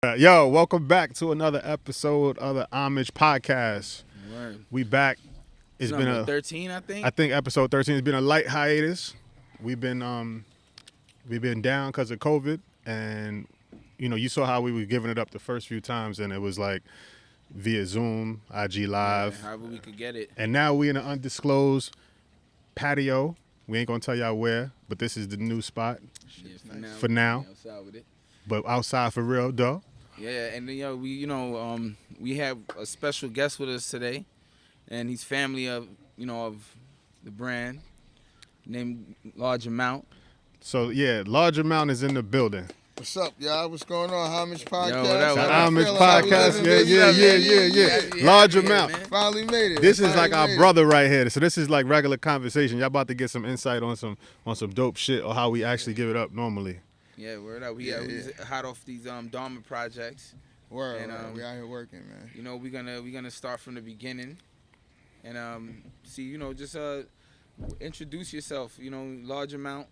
Yo, welcome back to another episode of the Homage podcast. Word. We back. It's been number a 13, I think. I think episode 13 has been a light hiatus. We've been down because of COVID, and you saw how we were giving it up the first few times, and it was like via Zoom, IG Live, however we could get it. and now we in an undisclosed patio. We ain't gonna tell y'all where, but this is the new spot. Yeah, For now. outside with it. But outside for real, though. Yeah, and then, we have a special guest with us today, and he's family of the brand named Large Amount. So yeah, Large Amount is in the building. What's up, y'all? What's going on? Homage podcast. Yo, what up, The what up? Homage Feeling how we podcast, living, yeah. Yeah, Large yeah, Amount. man. Finally made it. This is like Finally our made it. brother right here. So this is like regular conversation. Y'all about to get some insight on some dope shit or how we actually give it up normally. Yeah, word up. We hot off these Dharma projects. Word, And, word. We out here working, man. We're gonna start from the beginning, and see, just introduce yourself. Large Amount.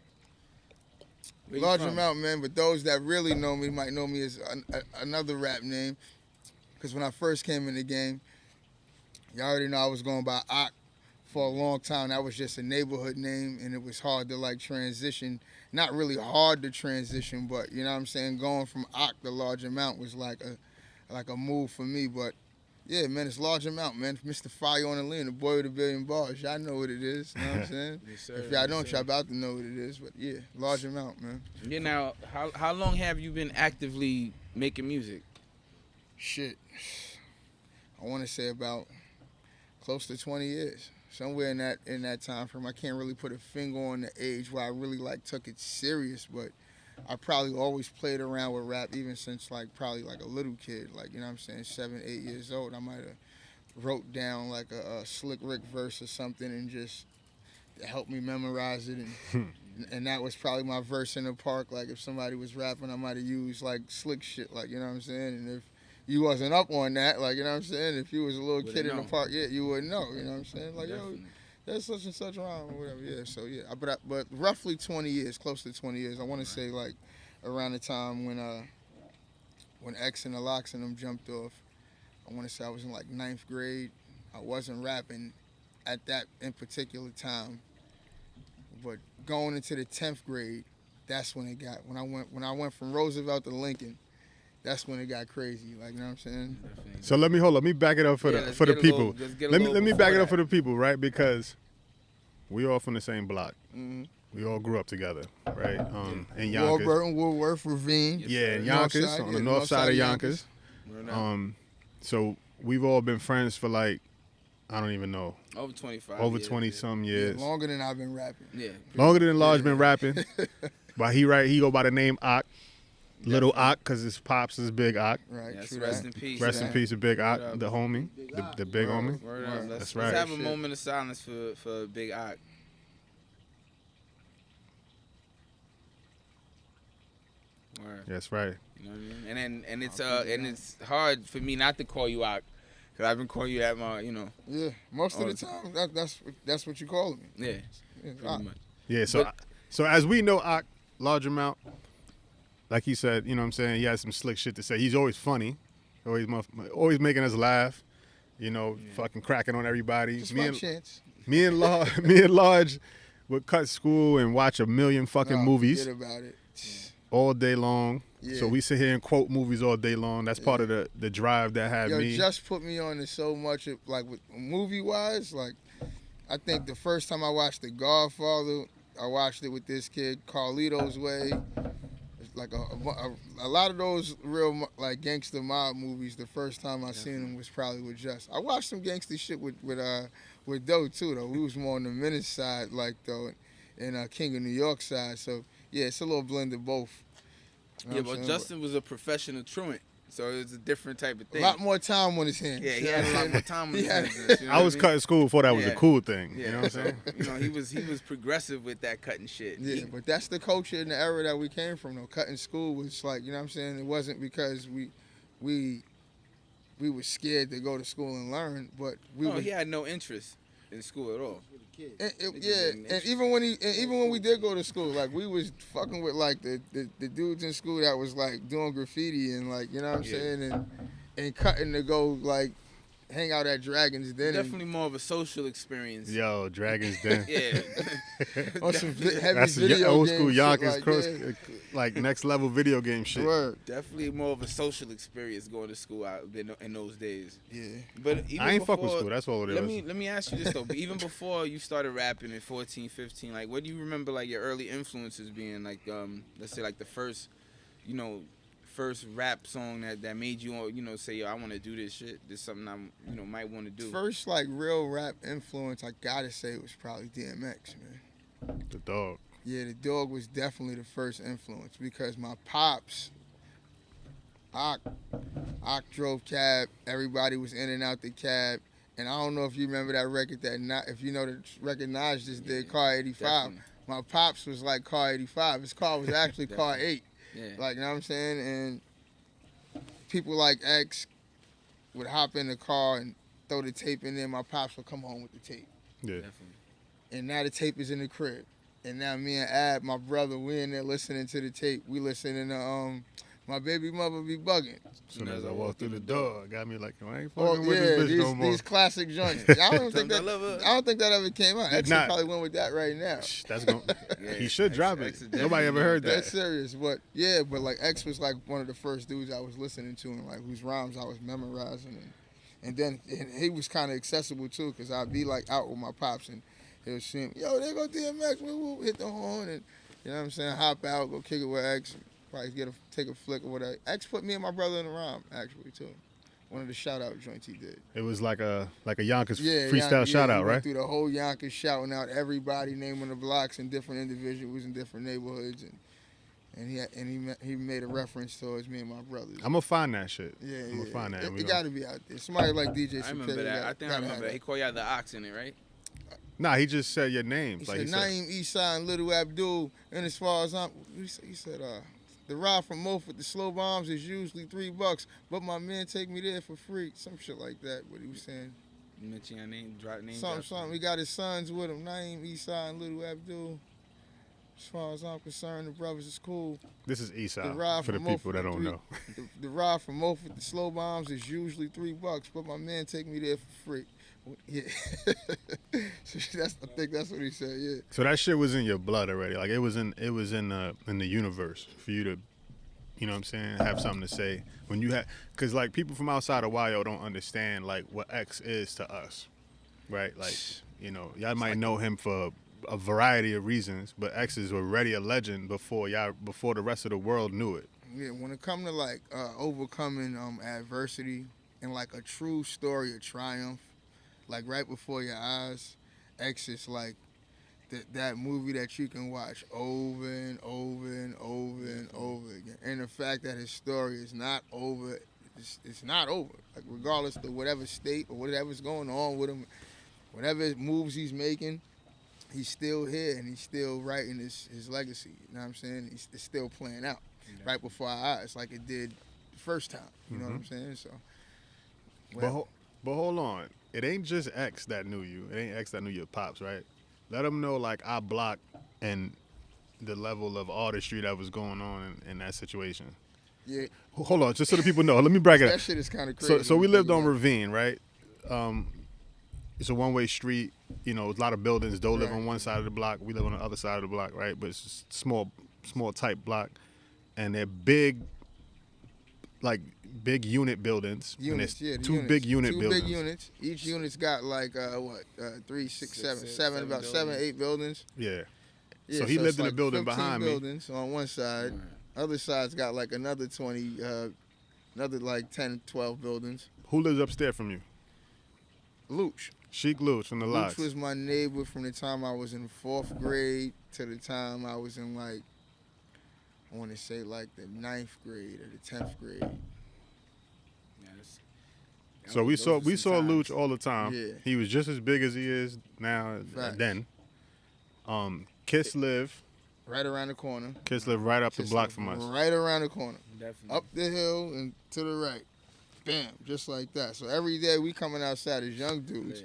Where you Large from? amount, man. But those that really know me might know me as another rap name. Because when I first came in the game, y'all already know I was going by Ock for a long time. That was just a neighborhood name, and it was hard to like transition. Not really hard to transition, but you know what I'm saying. Going from Ock to Large Amount was like a move for me. But yeah, man, it's Large Amount, man. Mr. Fire on the Lean, the boy with a billion bars. Y'all know what it is. You know what I'm saying? Yes, sir. If y'all Yes, don't, sir. y'all about to know what it is. But yeah, Large Amount, man. Yeah. Now, how long have you been actively making music? Shit. I want to say about close to 20 years. Somewhere in that time frame. I can't really put a finger on the age where I really like took it serious, but I probably always played around with rap even since probably a little kid. Like, you know what I'm saying, 7, 8 years old. I might have wrote down like a Slick Rick verse or something and just helped me memorize it, and that was probably my verse in the park. Like if somebody was rapping, I might have used like slick shit, like, you know what I'm saying. And if you wasn't up on that, like, you know what I'm saying, if you was a little Wouldn't kid in know. the park, yeah, you wouldn't know. You know what I'm saying, like, Definitely. yo, that's such and such rhyme or whatever. Yeah, so yeah, but roughly 20 years, close to 20 years. I want to say like around the time when X and the Locks and them jumped off. I want to say I was in like 9th grade. I wasn't rapping at that in particular time, but going into the 10th grade, that's when it got. When I went from Roosevelt to Lincoln, that's when it got crazy. Like, you know what I'm saying? Definitely. So let me back it up for Yeah, the let's for the get a people. little- let's get a Let me little back it before up for that. the people, right? Because we all from the same block. Mm-hmm. We all grew up together, right? In Yonkers. Warburton, Woodworth, Ravine. Yes, Yeah, sir. in North Yonkers, side, on yeah, the north side of Yonkers. Word up. So we've all been friends for like, I don't even know, Over 25. over years, 20 yeah. some Yeah, years. longer than I've been rapping. Yeah. Longer than Large been rapping. But he go by the name Ock. Little Ock, because his pops is Big Ock. Right, Yes, true rest that. in peace. Rest in man. peace to Big Ock, Word up. the homie, the big homie. Word up. Word. Let's, That's let's right. have a Shit. moment of silence for Big Ock. Word. That's right. You know what I mean? And it's hard for me not to call you Ock, cause I've been calling you at my Yeah, most of Oh, the time, that's what you calling me. yeah, Yeah, pretty Ock. much. Yeah, so But- so as we know Ock, Large Amount, like he said, you know what I'm saying, he has some slick shit to say. He's always funny, always making us laugh, fucking cracking on everybody. Just my chance. Me and Large would cut school and watch a million fucking Nah, movies Forget about it. all day long. Yeah. So we sit here and quote movies all day long. That's part of the drive that had Yo, me. just put me on to so much, like with movie wise. Like, I think the first time I watched The Godfather, I watched it with this kid, Carlito's Way. It's like a lot of those real like gangster mob movies. The first time I seen them was probably with Just. I watched some gangster shit with Doe too though. We was more on the Menace side, like though, and King of New York side. So yeah, it's a little blend of both. You know Yeah, what I'm but saying? Justin was a professional truant, so it was a different type of A thing. lot more time on his hands. Yeah, he You know had a what lot I'm more saying? time on He his had- hands. You know I what was mean? cutting school before that was a Yeah. cool thing. Yeah, You know what I'm saying? so, he was progressive with that cutting shit. Yeah, but that's the culture in the era that we came from though. Cutting school was like, you know what I'm saying? It wasn't because we were scared to go to school and learn, but we No, were he had no interest. in school at all. And even when we did go to school, like we was fucking with like the dudes in school that was like doing graffiti and like, you know what I'm saying, and cutting to go like hang out at Dragon's Den. Definitely more of a social experience. Yo, Dragon's Den. Yeah. On some heavy That's video old game school shit, Yonkers like, cross, yeah. like next level video game shit. Word. Definitely more of a social experience going to school out in those days. Yeah. But even I ain't before, fuck with school. That's all it is. Let me ask you this though. Even before you started rapping at 14, 15, like what do you remember like your early influences being? Like let's say like the first rap song that made you say, yo, I want to do this shit. This is something I might want to do. First like real rap influence, I gotta say, was probably DMX, man. The dog. Yeah, the dog was definitely the first influence because my pops, Ock drove cab. Everybody was in and out the cab. And I don't know if you remember that record if you know the record Naj just did, Car 85. Definitely. My pops was like Car 85. His car was actually Car 8. Yeah. Like, you know what I'm saying? And people like X would hop in the car and throw the tape in there. My pops would come home with the tape. Yeah. Definitely. And now the tape is in the crib. And now me and Ab, my brother, we in there listening to the tape. We listening to My Baby Mother Be Bugging. As soon as I walked through the door, got me like, I ain't Oh, fucking with this bitch no more. These classic joints. I don't think that ever came out. X probably went with that right now. That's going. Yeah, He should drop X it. Nobody ever heard that. That's serious, but like X was like one of the first dudes I was listening to and like whose rhymes I was memorizing, and then he was kind of accessible too, cause I'd be like out with my pops and he was saying, yo, there go DMX, woo, hit the horn, and you know what I'm saying, hop out, go kick it with X, probably take a flick or whatever. X put me and my brother in the rhyme actually too. One of the shout out joints he did. It was like a Yonkers freestyle Yonkers, shout out, he went right? through the whole Yonkers shouting out everybody, naming the blocks and different individuals in different neighborhoods, and he made a reference towards me and my brothers. I'm gonna find that shit. Yeah, I'm gonna find that. It got to be out there. Somebody like DJ. I remember that. I think I remember that. He called y'all the Ox in it, right? Nah, he just said your names. He like said Naeem, Esau, and Little Abdul. And as far as he said, the ride from Moffat to Slow Bombs is usually $3, but my men take me there for free. Some shit like that. What he was saying. You mentioned your name, drop names. Something. He got his sons with him, Naeem, Esau, and Little Abdul. As far as I'm concerned, the brothers is cool. This is Esau for the from people that don't know. The ride from Moffat to Slow Bombs is usually $3, but my men take me there for free. Yeah, so I think that's what he said. Yeah. So that shit was in your blood already. Like it was in the universe for you to, you know what I'm saying, have something to say when you have, because like people from outside of YO don't understand like what X is to us, right? Like y'all might know him for a variety of reasons, but X is already a legend before the rest of the world knew it. Yeah, when it come to like overcoming adversity and like a true story of triumph, like right before your eyes, X is like that movie that you can watch over and over and over and over again. And the fact that his story is not over, it's not over. Like regardless of whatever state or whatever's going on with him, whatever moves he's making, he's still here and he's still writing his legacy. You know what I'm saying? It's still playing out right before our eyes, like it did the first time. You know what I'm saying? So, but hold on. It ain't just X that knew you. It ain't X that knew your pops, right? Let them know, like, our block and the level of artistry that was going on in that situation. Yeah. Hold on, just so the people know. Let me brag it up. That shit is kind of crazy. So we lived on Ravine, right? It's a one-way street. A lot of buildings. Doe live on one side of the block. We live on the other side of the block, right? But it's just small type block. And they're big unit buildings. Units, two big unit buildings. Two big units. Each unit's got like 3, 6, 7, about 7, 8 buildings. Yeah. So he lived in a building 15 behind me. buildings on one side. Other side's got like another 20, another like 10, 12 buildings. Who lives upstairs from you? Luch. Sheik Luch from the Locks. Luch was my neighbor from the time I was in 4th grade to the time I was in like, I want to say like the 9th grade or the 10th grade. So we saw Luch all the time. Yeah. He was just as big as he is now. Facts. Then. Kiss live. Right around the corner. Kiss live right up the block from us. Right around the corner. Definitely. Up the hill and to the right. Bam, just like that. So every day we coming outside as young dudes.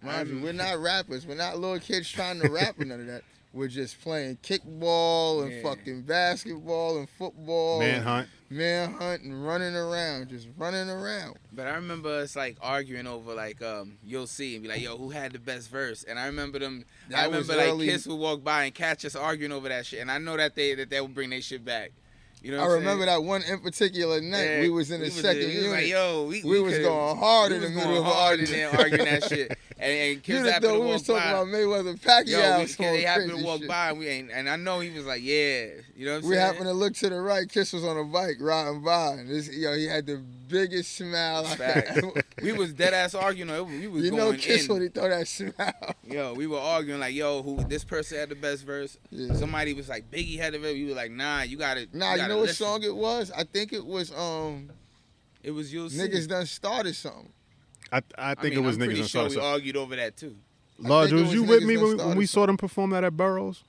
Mind you, we're not rappers. We're not little kids trying to rap or none of that. We're just playing kickball and fucking basketball and football. Manhunt and running around, just running around. But I remember us like arguing over like You'll See and be like, yo, who had the best verse? And I remember them. I remember like Kiss would walk by and catch us arguing over that shit, and I know that they would bring their shit back. You know what I remember that one in particular night. We was in the second unit. Was like, yo, we was going hard in the middle of arguing that shit. And Kiss happened to walk by. We was talking about Mayweather Pacquiao. They happened to walk by, and I know he was like, yeah. You know what I'm saying? We happened to look to the right. Kiss was on a bike riding by. And he had the biggest smile. We was dead ass arguing. We was going in. Kiss when he throw that smile. Yo, we were arguing like, yo, this person had the best verse. Yeah. Somebody was like, Biggie had the verse. We were like, nah, you got it. Nah, you know what song it was? I think it was It was You'll See. Niggas Done Started something. I think it was Niggas Done Started something. We argued over that too. Lord, was you with me when we saw them perform that at Burroughs?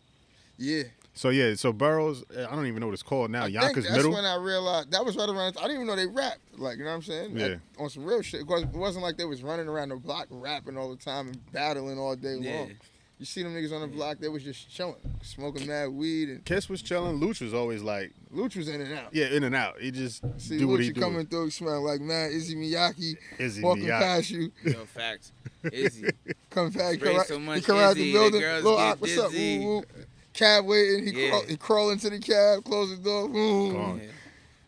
Yeah. So Burroughs, I don't even know what it's called now. Yonkers that's Middle. That's when I realized that was right around. I didn't even know they rapped. Like, you know what I'm saying? Yeah. On some real shit. It wasn't like they was running around the block rapping all the time and battling all day long. You see them niggas on the block, they was just chilling, smoking mad weed. And Kiss was chilling. Luch was always like... Luch was in and out. Yeah, in and out. He just see do what Luch he do. coming through, smelling like mad Izzy Miyake walking past you. Yo, facts. Izzy. Come back, he come Izzy, out the building. Little what's up? Woo, woo. Cab waiting. He crawl into the cab, close the door.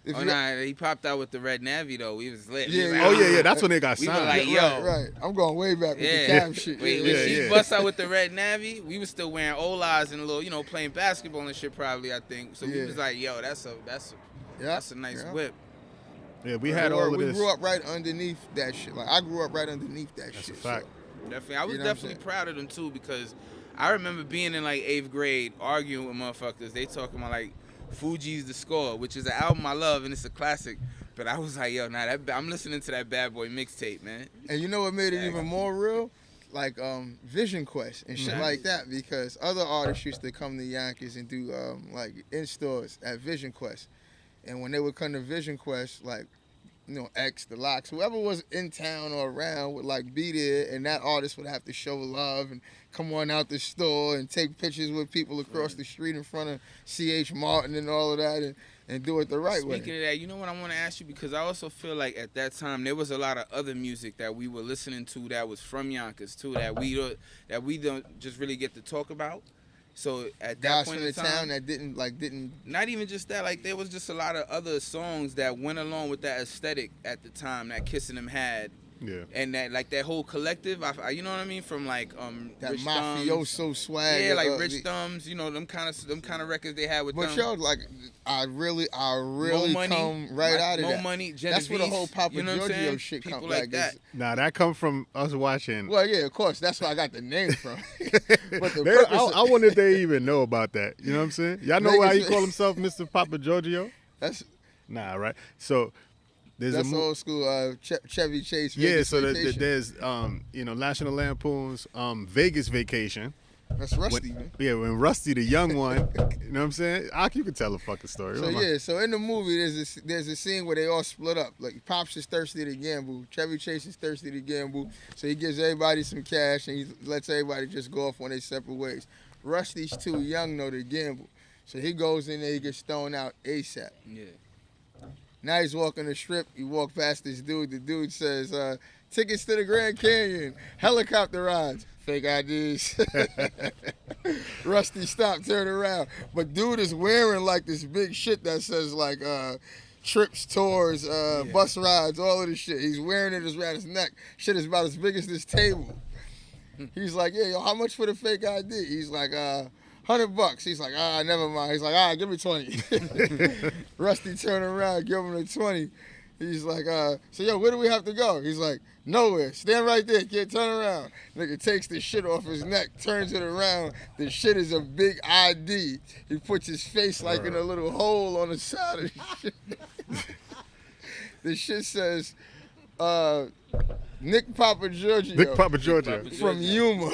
He popped out with the red navy though. We was lit. Yeah. That's when they got signed. We were like, yo, right. I'm going way back with the cab shit. When she bust out with the red navy, we was still wearing Olas and a little, playing basketball and shit. Probably, I think. So we was like, yo, that's a nice whip. Yeah, we had all of this. We grew up right underneath that shit. Like I grew up right underneath that shit. That's a fact. So, definitely, I was definitely proud of them too because I remember being in like 8th grade arguing with motherfuckers. They talking about like Fuji's The Score, which is an album I love and it's a classic. But I was like, yo, I'm listening to that Bad Boy mixtape, man. And you know what made it even more real? Like Vision Quest and shit like that, because other artists used to come to Yonkers and do like in stores at Vision Quest. And when they would come to Vision Quest, like, X, the Locks, whoever was in town or around would like be there, and that artist would have to show love and come on out the store and take pictures with people across the street in front of C.H. Martin and all of that and do it the right way. Speaking of that, you know what I want to ask you? Because I also feel like at that time there was a lot of other music that we were listening to that was from Yonkers too, that we don't just really get to talk about. So at that point in time, town that didn't not even just that, like there was just a lot of other songs that went along with that aesthetic at the time that Kiss and them had. Yeah. And that like that whole collective, you know what I mean, from like that Rich mafioso Thumbs. swag. Yeah, like Rich Thumbs, them kind of records they had with them. But yo, like I really come right out of that. More Money, Genevieve, that's where the whole Papa Giorgio shit comes like that. Nah, that come from us watching. Well, yeah, of course, that's where I got the name from. But I wonder if they even know about that. You know what I'm saying? Y'all know why he call himself Mr. Papa Giorgio? Nah, right? So. That's old school Chevy Chase. Yeah, so there's National Lampoon's Vegas Vacation. That's Rusty, man. Yeah, when Rusty, the young one, you know what I'm saying? You can tell a fucking story. So in the movie, there's a scene where they all split up. Like Pops is thirsty to gamble, Chevy Chase is thirsty to gamble, so he gives everybody some cash and he lets everybody just go off on their separate ways. Rusty's too young though to gamble, so he goes in there, he gets thrown out ASAP. Yeah. Now he's walking the strip. He walked past this dude. The dude says, tickets to the Grand Canyon, helicopter rides, fake IDs. Rusty stopped, turned around. But dude is wearing like this big shit that says like trips, tours, bus rides, all of this shit. He's wearing it around his neck. Shit is about as big as this table. He's like, yeah, yo, how much for the fake ID? He's like, $100. He's like, never mind. He's like, give me 20. Rusty turned around, give him the 20. He's like, so yo, where do we have to go? He's like, nowhere. Stand right there, kid, turn around. Nigga takes the shit off his neck, turns it around. The shit is a big ID. He puts his face like in a little hole on the side of the shit. The shit says, Nick Papa Giorgio. Nick Papa Giorgio. From Yuma.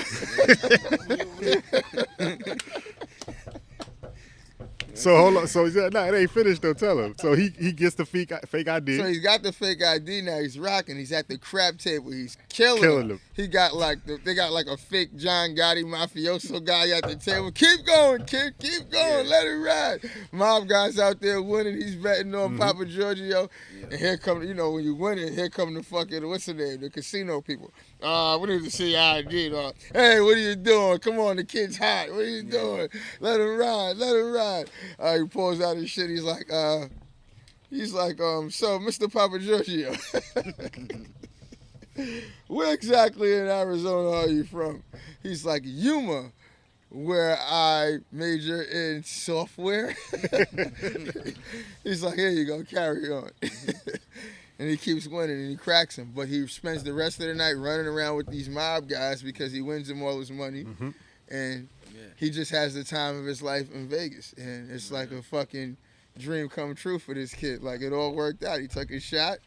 So hold on. So he said, it ain't finished though. Tell him. So he gets the fake ID. So he's got the fake ID now. He's rocking. He's at the crap table. He's killing them. He got like they got like a fake John Gotti mafioso guy at the table. Keep going, kid. Keep going. Let it ride. Mob guys out there winning. He's betting on Papa Giorgio. Yeah. And here come, when you win it, here come the fucking, what's the name? The casino people. We need to see ID. Hey, what are you doing? Come on, the kid's hot. What are you doing? Let him ride. Let him ride. He pulls out his shit. He's like, so Mr. Papa Giorgio, where exactly in Arizona are you from? He's like, Yuma, where I major in software. He's like, here you go, carry on. And he keeps winning and he cracks him. But he spends the rest of the night running around with these mob guys because he wins them all his money. Mm-hmm. And he just has the time of his life in Vegas. And it's like a fucking dream come true for this kid. Like, it all worked out. He took a shot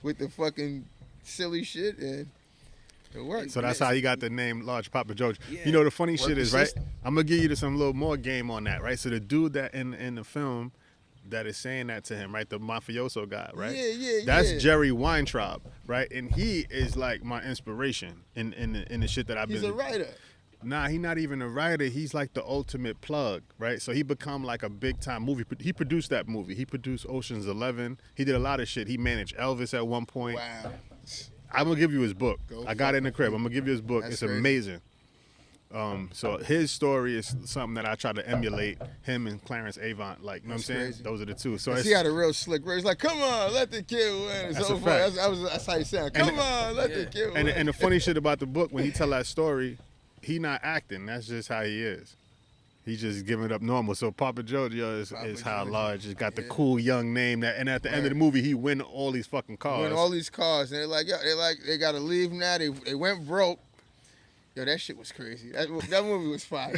with the fucking silly shit and it worked. So that's how he got the name Large Papa George. Yeah. The funny shit is, right? I'm going to give you some little more game on that, right? So the dude that in the film that is saying that to him, right? The mafioso guy, right? That's Jerry Weintraub, right? And he is like my inspiration in the shit that I've been. He's a writer. Nah, he's not even a writer. He's like the ultimate plug, right? So he become like a big time movie. He produced that movie. He produced Ocean's 11. He did a lot of shit. He managed Elvis at one point. Wow. I'm gonna give you his book. I got it in the crib. I'm gonna give you his book. It's crazy. Amazing. So his story is something that I try to emulate. Him and Clarence Avant, like, you know what I'm saying? Crazy. Those are the two. So he had a real slick. He's like, "Come on, let the kid win." That's a fact. That's how he sound. Come on, let the kid win. And the funny shit about the book, when he tell that story, he not acting. That's just how he is. He's just giving it up normal. So Papa Giorgio is how Large has got the cool young name. And at the end of the movie, he win all these fucking cars. Win all these cars, and they're like, they gotta leave now. They went broke. Yo, that shit was crazy. That movie was fire.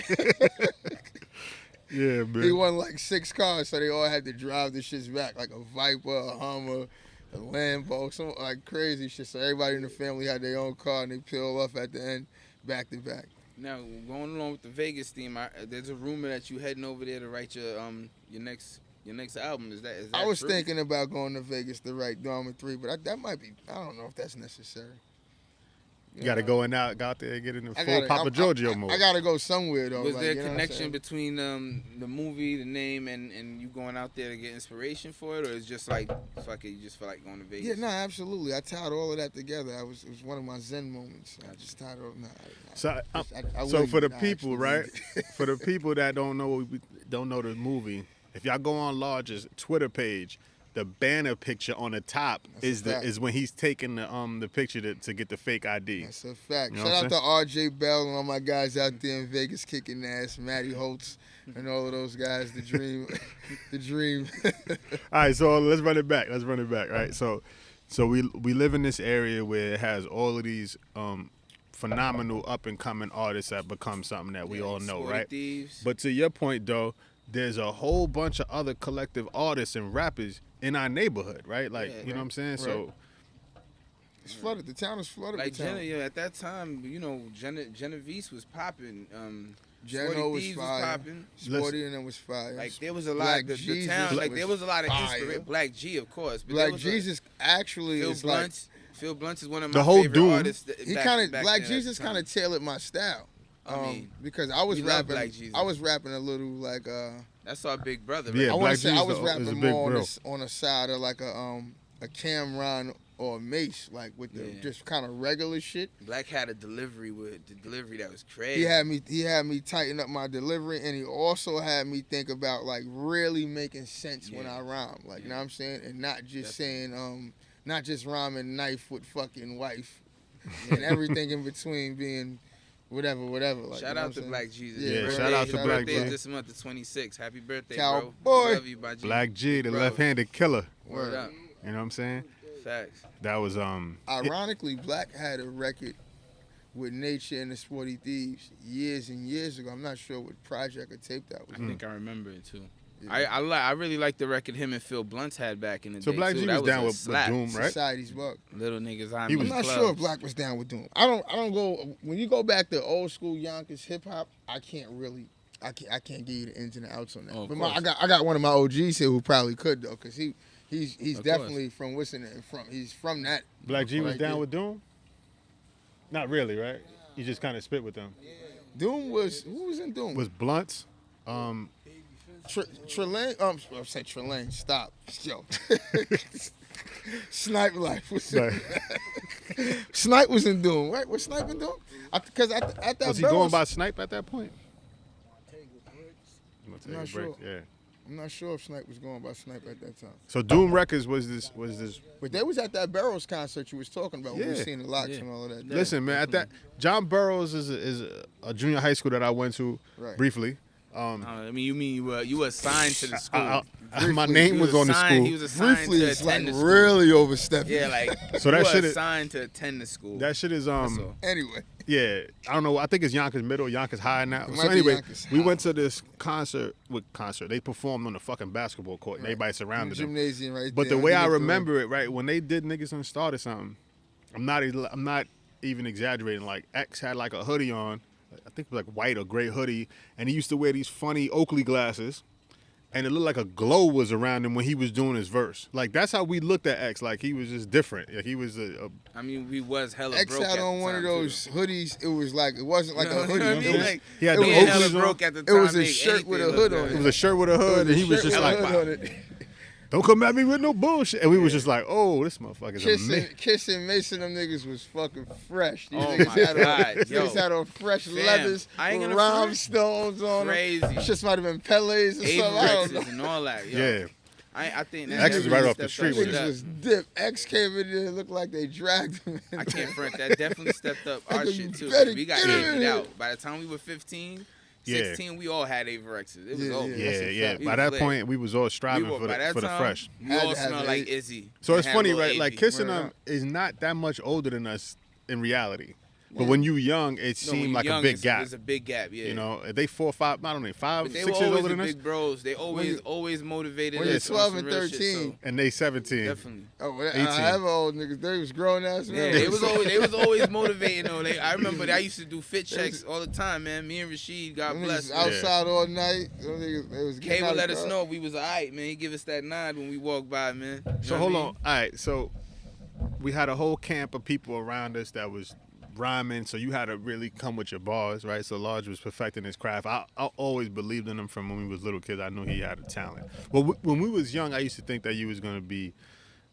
Yeah, man. He won like 6 cars, so they all had to drive the shits back, like a Viper, a Hummer, a Lambo, some like crazy shit. So everybody in the family had their own car, and they peel off at the end, back to back. Now, going along with the Vegas theme, there's a rumor that you heading over there to write your next album. Is that I was true? thinking about going to Vegas to write Dharma 3, but that might be, I don't know if that's necessary. You got to go out there and get in the full Papa Giorgio mode. I got to go somewhere, though. Was there a connection between the movie, the name, and you going out there to get inspiration for it? Or it's just like, fuck it, you just feel like going to Vegas? Yeah, no, absolutely. I tied all of that together. It was one of my Zen moments. I just tied it all. So for the people, right? For the people that don't know the movie, if y'all go on Large's Twitter page, the banner picture on the top is when he's taking the picture to get the fake ID. That's a fact. You know Shout out to RJ Bell and all my guys out there in Vegas kicking ass, Matty Holtz and all of those guys. The dream, the dream. All right, so let's run it back. Right. So we live in this area where it has all of these phenomenal up and coming artists that become something that we all know, right? Thieves. But to your point though, there's a whole bunch of other collective artists and rappers in our neighborhood, right? Like, you know what I'm saying? Right. So it's flooded. The town is flooded. Like at that time, Genovese was popping. Geno was fire. Sporty and it was fire. Like there was a lot of the town. Like there was a lot of inspiration. Black G, of course. But Black Jesus actually Phil is Blunt. Phil Blunt is one of my the whole favorite dude. artists. Black Jesus kind of tailored my style. Because I was rapping. I was rapping a little like. That's our big brother. Right? Yeah, I Black Jesus I was rapping more on the side of like a Cameron or a Mace, like with the just kind of regular shit. Black had a delivery that was crazy. He had me tighten up my delivery, and he also had me think about like really making sense when I rhyme, like you know what I'm saying, and not just saying not just rhyming knife with fucking wife, and everything in between being. Whatever. Like, shout out to Black Jesus. Yeah, shout out to Black G. This month, the 26th. Happy birthday, Cowboy. bro. Love you, my G. Black G, the left-handed killer. Word up. You know what I'm saying? Facts. That was Ironically, Black had a record with Nature and the Sporty Thieves years and years ago. I'm not sure what project or tape that was. I think I remember it too. Yeah. I really like the record him and Phil Blunt had back in the day. So Black G was down with Doom, right? Society's Buck. Little niggas. I'm not sure if Black was down with Doom. I don't go when you go back to old school Yonkers hip hop. I can't really. I can't give you the ins and outs on that. Oh, of but course. I got one of my OGs here who probably could though, cause he's Of definitely from he's from that. Black G was right down there. with Doom? Not really, right? You just kind of spit with them. Doom was who was in Doom? Was Blunts? Trelane. I said Trelane. Stop, yo. Snipe Life was Like, Snipe was in Doom, right? Was Snipe in Doom? Because at that was he Barrels- going by Snipe at that point? I'm not sure. Yeah. I'm not sure if Snipe was going by Snipe at that time. So Doom Records was this. But they was at that Barrels concert you was talking about. We was Yeah. seeing the locks Yeah. and all of that. Listen, man. At that, John Burroughs is a junior high school that I went to Right. briefly. I mean, you mean you were assigned to the school? My Briefly, name He was on the assigned- school. He was assigned Briefly, to it's like attend the school. really overstepping. Yeah, like So that you were shit is- assigned to attend the school. That shit is That's all. Anyway, Yeah, I don't know. I think it's Yonkers Middle, Yonkers High now. It So might be anyway, Yonkers we High. went to this concert. They performed on the fucking basketball court, and everybody surrounded them. gymnasium right But there. the way I underneath the remember it, right, when they did Niggas Unstarted something, I'm not even exaggerating. Like X had like a hoodie on, I think it was like white or gray hoodie, and he used to wear these funny Oakley glasses, and it looked like a glow was around him when he was doing his verse. Like that's how we looked at X. Like he was just different. Like he was a I mean, we was hella X broke had at on the one of time, those too. hoodies. It was like it wasn't like You know a hoodie. what I It mean? was- Like, he had it the was being Oakleys hella on. broke at the It time. was a made shirt with a anything hood look on good. It was a shirt with a hood, and he was Shirt just with a like, hood on it. "Don't come at me with no bullshit." And we was just like, "Oh, this motherfucker's a Kiss and Mason, them niggas was fucking fresh. These Oh niggas my had God, on, yo. niggas had on fresh Fam, leathers I ain't with gonna front. rhinestones on them. Crazy. Shit might have been Pele's or something. I don't know. Averexes and all that. Yo. Yeah. I think that X was definitely right off the stepped street up with Niggas it. was dip. X came in there, looked like they dragged him. in. I can't front. That definitely stepped up our Nigga, shit you too. better We got get him in emptied here. out. By the time we were 15, Yeah. 16, we all had Averexes. It was Yeah, over. yeah. Yeah, That's a yeah. fact. We By was that lit. point, we was all striving By for that the time, fresh. We Had all to have smelled the like A- Izzy. So it's Had a funny, little right? Like AP. Kissing Word them up. is not that much older than us in reality. But when you young, it No, when seemed you like young, a big it's- gap. It's a big gap, yeah. You know, they 4 or 5, I don't know, 5, But they 6 were years always older the than us, big bros. They you- always motivated when us you're on 12 some and real shit, 13. so and they 17. definitely. Oh, well, 18. I have old niggas. They was grown ass Yeah, men. they was always motivating though. I remember I used to do fit checks all the time, man. Me and Rashid, God Them niggas bless. outside all night. Them niggas, they was Kay getting would out let of us car. know if we was alright, man. He give us that nod when we walk by, man. You So know hold what I on. mean? All right, so we had a whole camp of people around us that was rhyming, so you had to really come with your bars, right? So Large was perfecting his craft. I always believed in him from when we was little kids. I knew he had a talent. Well, when we was young, I used to think that you was going to be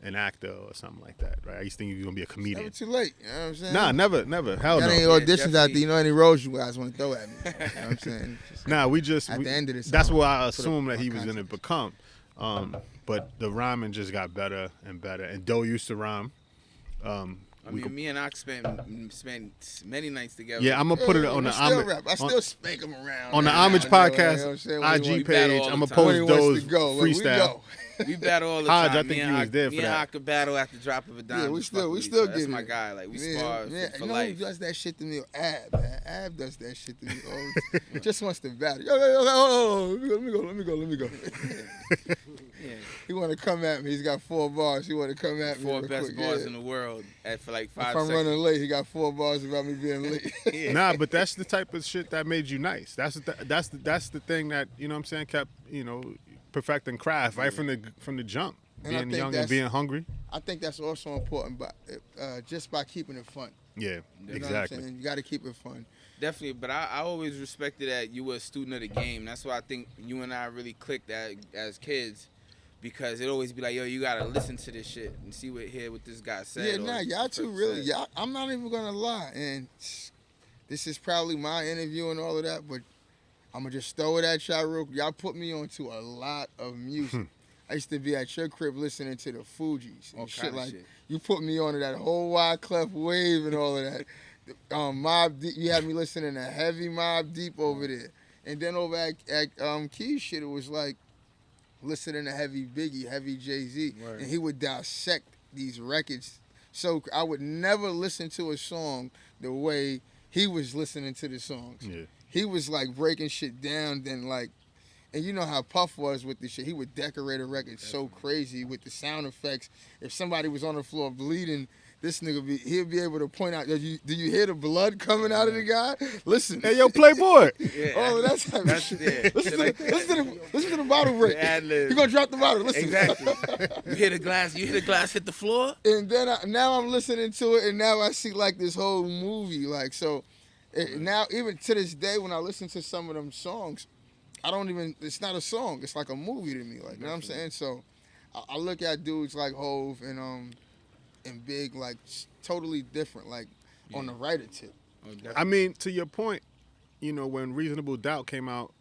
an actor or something like that, right? I used to think you was going to be a Never comedian. too late. You know what I'm saying? Nah, never. Hell Got any no. auditions out definitely. there? You know any roles you guys want to throw at me? You know what I'm saying? Just Nah, we at the end of this, that's I'll what I put up assumed that my he was going to contacts. become. But the rhyming just got better and better. And Doe used to rhyme. I mean, me and Ox spent many nights together. Yeah, I'm gonna put it on the I still Homage. rap. I still spank him around. On the man. Homage You know what podcast, I'm saying? When he IG want- battle page, all I'm the gonna time. when he post wants those to go, when we freestyle. go. we battle all the Hodge, time. I think you was there for me and that. Ox could battle at the drop of a dime. Yeah, we Just still fuck with still each other. get That's it. my guy. Like we Yeah, spar yeah. for You know life. who does that shit to me? Ab, man. Ab does that shit to me. Oh, just wants to battle. Yo, let me go. Yeah. He want to come at me. He's got 4 bars. He want to come at me. 4 real best quick. bars Yeah. in the world for like 5 If I'm seconds. running late, he got 4 bars about me being late. Nah, but that's the type of shit that made you nice. That's the thing that, you know what I'm saying, kept, you know, perfecting craft right from the jump. And I Being think young and that's- being hungry. I think that's also important, but just by keeping it fun. Yeah, You know what I'm exactly. saying? You got to keep it fun. Definitely, but I always respected that you were a student of the game. That's why I think you and I really clicked as kids, because it always be like, yo, you gotta listen to this shit and see what this guy said. Yeah, or nah, y'all two person really, said. y'all. I'm not even gonna lie, and this is probably my interview and all of that, but I'm gonna just throw it at y'all real quick. Y'all put me onto a lot of music. I used to be at your crib listening to the Fugees and All shit kind of like. shit. You put me on to that whole Wyclef wave and all of that. Mob Deep, you had me listening to heavy Mob Deep over there, and then over at Key shit, it was like listening to heavy Biggie, heavy Jay-Z, Word. and he would dissect these records. So I would never listen to a song the way he was listening to the songs. Yeah. He was like breaking shit down, then like, and you know how Puff was with this shit. He would decorate a record so crazy with the sound effects. If somebody was on the floor bleeding, This nigga he'll be able to point out. Do you hear the blood coming out of the guy? Listen. Hey, yo, Playboy. Yeah, Oh, that's how that's yeah. listen to the bottle break. You're gonna drop the bottle. Listen. Exactly. You hear the glass hit the floor. And then now I'm listening to it, and now I see like this whole movie. Like so, now even to this day, when I listen to some of them songs, it's not a song. It's like a movie to me. Like you know what I'm saying. So I look at dudes like Hove and Big like totally different. Like on the writer tip. Oh, I mean, to your point, you know, when Reasonable Doubt came out,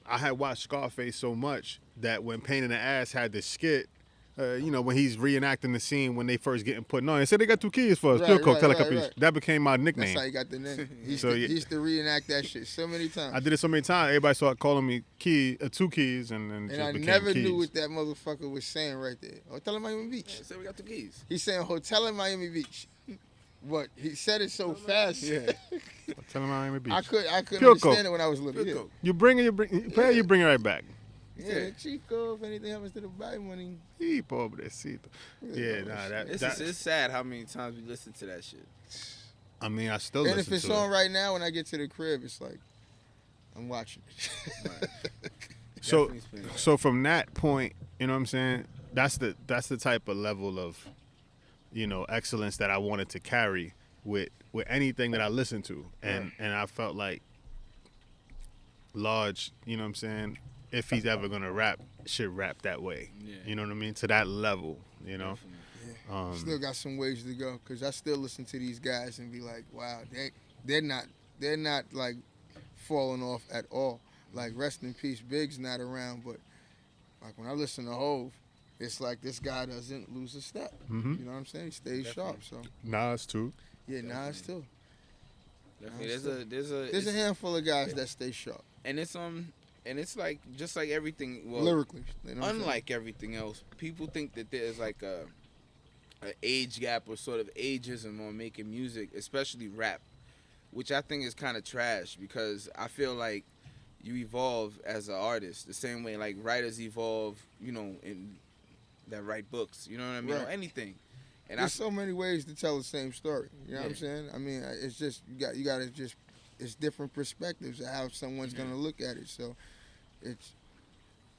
I had watched Scarface so much that when Pain in the Ass had this skit, you know, when he's reenacting the scene when they first getting put on, he said they got 2 kids for us. Right. That became my nickname. That's how he got the name. He So, used to reenact that shit so many times. I did it so many times. Everybody started calling me 2 Keys, and then And I never knew what that motherfucker was saying right there. Hotel in Miami Beach. So we got the keys. He's saying Hotel in Miami Beach. But he said it so fast. Yeah. Tell him Miami Beach. I couldn't Pure understand Coke. it when I was little. Yeah. You bring it right back. Yeah, Chico, if anything happens to the buy money. Y pobrecito. Yeah, nah, It's sad how many times we listen to that shit. I mean, I still And listen if it's to on it. right now, when I get to the crib, it's like, I'm watching it. So from that point, you know what I'm saying? That's the type of level of, you know, excellence that I wanted to carry with anything that I listened to. And I felt like Large, you know what I'm saying, if he's ever gonna rap, should rap that way. Yeah. You know what I mean? To that level, you know. Yeah. Still got some ways to go, because I still listen to these guys and be like, wow, they're not like falling off at all. Like, rest in peace, Big's not around, but like when I listen to Hove, it's like this guy doesn't lose a step. Mm-hmm. You know what I'm saying? He stays sharp. So Nas too. yeah, Nas too. There's a handful of guys that stay sharp. And it's like just like everything. Well, lyrically, you know what I'm unlike everything else, people think that there's like a age gap or sort of ageism on making music, especially rap, which I think is kind of trash, because I feel like you evolve as an artist the same way like writers evolve, you know, in that write books, you know what I mean, or anything. And there's so many ways to tell the same story. You know what I'm saying? I mean, it's just you got to just, it's different perspectives of how someone's gonna look at it. So it's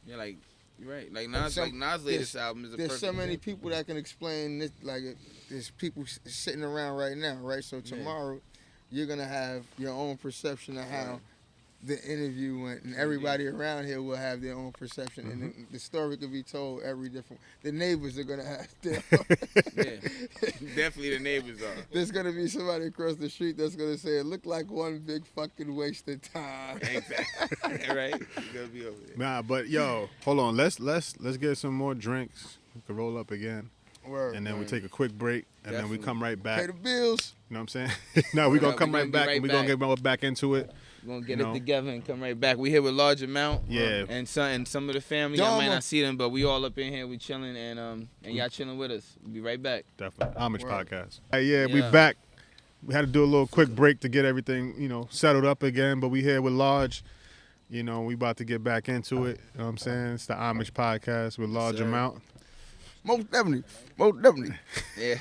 like you're right. Like Nas' latest album is a perfect there's so many example. people that can explain this. Like there's people sitting around right now, right? So tomorrow you're gonna have your own perception of how the interview went, and everybody around here will have their own perception, and the story could be told every different. The neighbors are gonna have their Definitely the neighbors are. There's gonna be somebody across the street that's gonna say it looked like one big fucking waste of time. Exactly. Right? It's gonna be over there. Nah, but yo, hold on. Let's get some more drinks. We can roll up again. Word. And then we take a quick break, and then we come right back. Pay the bills. You know what I'm saying? No, we're going to come right back, and we're going to get back into it. We're gonna get it together and come right back. We here with Large Amount, and some of the family. Y'all might not see them, but we all up in here. We chilling, and y'all chilling with us. We'll be right back. Definitely, Homage podcast. Hey, we back. We had to do a little quick break to get everything, you know, settled up again. But we here with Large. You know, we about to get back into it. You know what I'm saying? It's the Homage podcast with Large Amount. Most definitely. Yeah.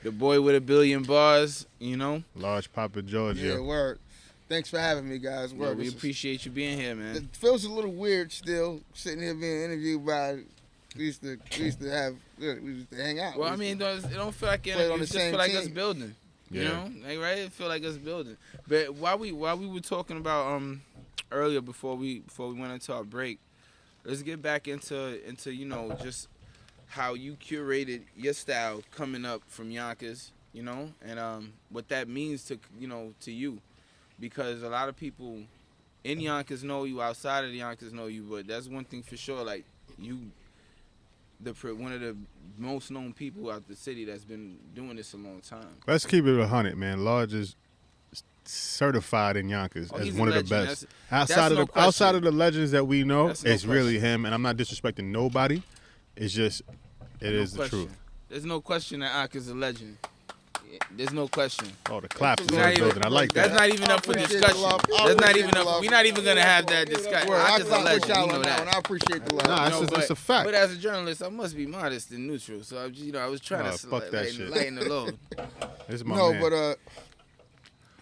The boy with 1 billion bars. You know. Large Papa Georgia. Yeah, word. Thanks for having me, guys. Word. We appreciate you being here, man. It feels a little weird still sitting here being interviewed by. We used to hang out. Well, I mean, it don't feel like it. It just feel like us building. Yeah. You know, like, right? It feel like us building. But while we were talking about earlier before we went into our break, let's get back into you know, just how you curated your style coming up from Yonkers, you know, and what that means to you. Because a lot of people in Yonkers know you, outside of the Yonkers know you, but that's one thing for sure. Like, you, one of the most known people out the city that's been doing this a long time. Let's keep it 100, man. Large is certified in Yonkers as one of the best. Outside of the legends that we know, it's really him. And I'm not disrespecting nobody. It's just, it is the truth. There's no question that Ak is a legend. There's no question. Oh, the claps is We're in not the even- building. I like That's that. not even up for appreciate the discussion. love. I That's not appreciate even the up. love. We're not even gonna have that discussion. Word, I I just fuck a with legend. y'all You know on that one. I that. appreciate the love. Nah, No, it's a fact. But as a journalist, I must be modest and neutral. So I was trying to fuck that shit. lighten the load. This is my No, man. but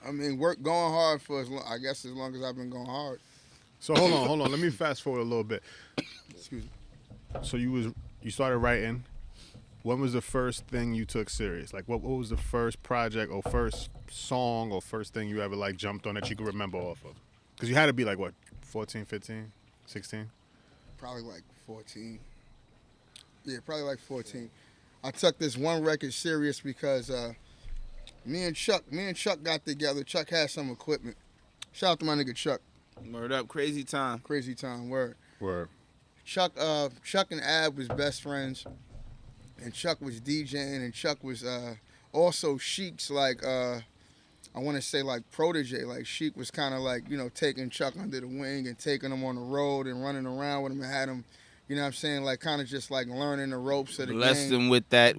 I mean, going hard for as long, I guess as long as I've been going hard. So hold on. Let me fast forward a little bit. Excuse me. So you started writing. When was the first thing you took serious? Like what was the first project or first song or first thing you ever like jumped on that you could remember off of? Because you had to be like what, 14, 15, 16? Probably like 14. Yeah, probably like 14. I took this one record serious because me and Chuck got together. Chuck had some equipment. Shout out to my nigga Chuck. Word up, crazy time. Crazy time, word. Word. Chuck and Ab was best friends, and Chuck was DJing, and Chuck was also Sheik's like I want to say like protege. Like Sheik was kind of like, you know, taking Chuck under the wing and taking him on the road and running around with him and had him, you know what I'm saying, like kind of just like learning the ropes of the Blessed game. him with that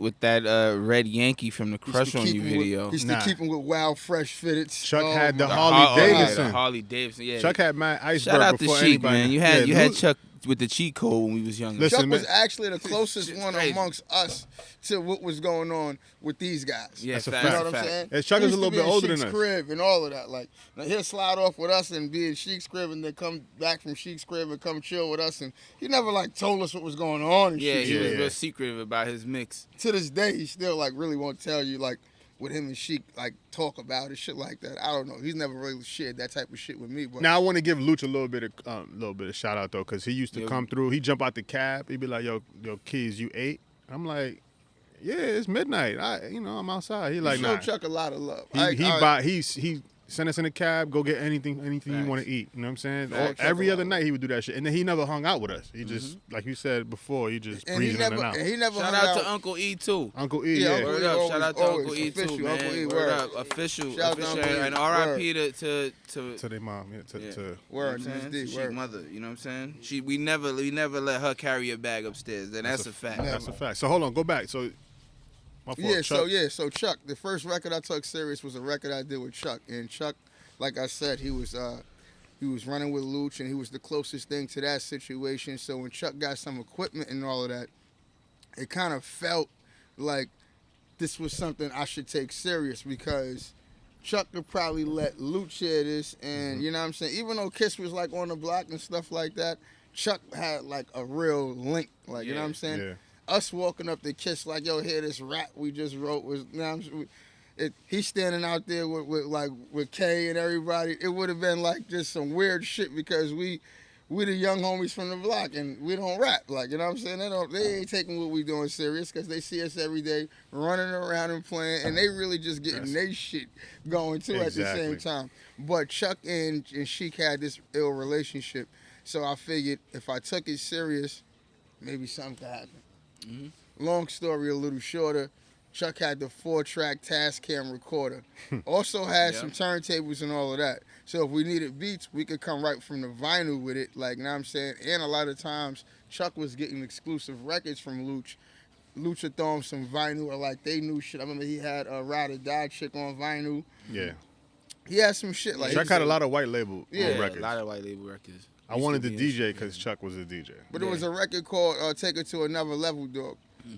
red Yankee from the Crush on You video. He used to keep him with wild, fresh fitteds. Chuck had the my Harley God. Davidson. The Harley Davidson, yeah. Chuck had Mad Iceberg Shout out to before Sheik, anybody. man. You had Chuck with the cheat code when we was younger. Listen, Chuck was man. actually the closest Shit's one crazy. amongst us to what was going on with these guys. Yeah, That's a fact, fact. You know what I'm fact. saying? Yeah, Chuck He is a used little to be bit in older than Sheik's us. crib and all of that. Like, now he'll slide off with us and be in Sheik's crib and then come back from Sheik's crib and come chill with us. And he never like told us what was going on. And Yeah, shit. he was Yeah. real secretive about his mix. To this day, he still like really won't tell you like what him and Sheik like talk about and shit like that. I don't know. He's never really shared that type of shit with me. But Now I want to give Luch a little bit of shout out though, because he used to Yo. come through. He jump out the cab. He'd be like, "Yo, Keys, you ate?" I'm like, "Yeah, it's midnight. I'm outside." He like, show "Nah." Chuck a lot of love. He sent us in a cab. Go get anything you Facts. want to eat. You know what I'm saying? Facts. Every other night he would do that shit, and then he never hung out with us. He just, like you said before, he just and he breezing in never and out. and he never Shout hung out to Uncle E too. Uncle E, Yeah, yeah. Uncle Word E up, always- shout out to always Uncle E official, too, man. Uncle E, Word word. up, official, Shout out to official, Uncle E, and R.I.P. to To their mom, yeah. Yeah. To word. You know what I'm Miss saying? D, Sheik word. mother, you know what I'm saying? We never let her carry a bag upstairs. And that's a fact. Never. that's a fact. So hold on, go back. So my fault. Yeah, Chuck. so Chuck, the first record I took serious was a record I did with Chuck, and Chuck, like I said, he was running with Luch, and he was the closest thing to that situation. So when Chuck got some equipment and all of that, it kind of felt like this was something I should take serious because Chuck could probably let Luch hear this, and you know what I'm saying. Even though Kiss was like on the block and stuff like that, Chuck had like a real link, like you know what I'm saying. Yeah. Us walking up to Kiss like, yo, hear this rap we just wrote was, you know what I'm saying? He's standing out there with Kay and everybody. It would have been like just some weird shit because we the young homies from the block and we don't rap, like, you know what I'm saying? They ain't taking what we doing serious because they see us every day running around and playing, and they really just getting their shit going too at the same time. But Chuck and Sheik had this ill relationship, so I figured if I took it serious, maybe something could happen. Long story a little shorter, Chuck had the 4-track Tascam recorder. Also had some turntables and all of that. So if we needed beats, we could come right from the vinyl with it, like, you know what I'm saying? And a lot of times, Chuck was getting exclusive records from Luch. Luch would throw him some vinyl or like they knew shit. I remember he had a Ride or Die Chick on vinyl. Yeah. He had some shit like Chuck had a lot of white label Yeah. records. A lot of white label records. I wanted to DJ because Chuck was a DJ. But it was a record called Take It to Another Level, dog.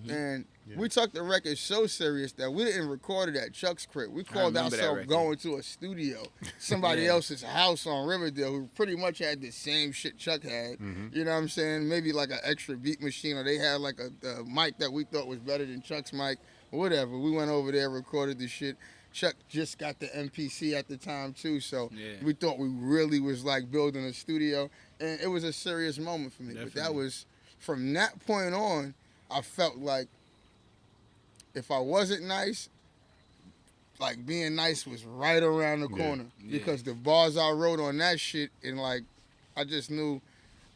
And we took the record so serious that we didn't record it at Chuck's crib. We called remember that ourselves record. going to a studio, somebody else's house on Riverdale, who pretty much had the same shit Chuck had. You know what I'm saying? Maybe like an extra beat machine, or they had like a mic that we thought was better than Chuck's mic, or whatever. We went over there, recorded the shit. Chuck just got the MPC at the time too, so we thought we really was like building a studio, and it was a serious moment for me. Definitely. But that was, from that point on, I felt like if I wasn't nice, like being nice was right around the corner because the bars I wrote on that shit, and like I just knew,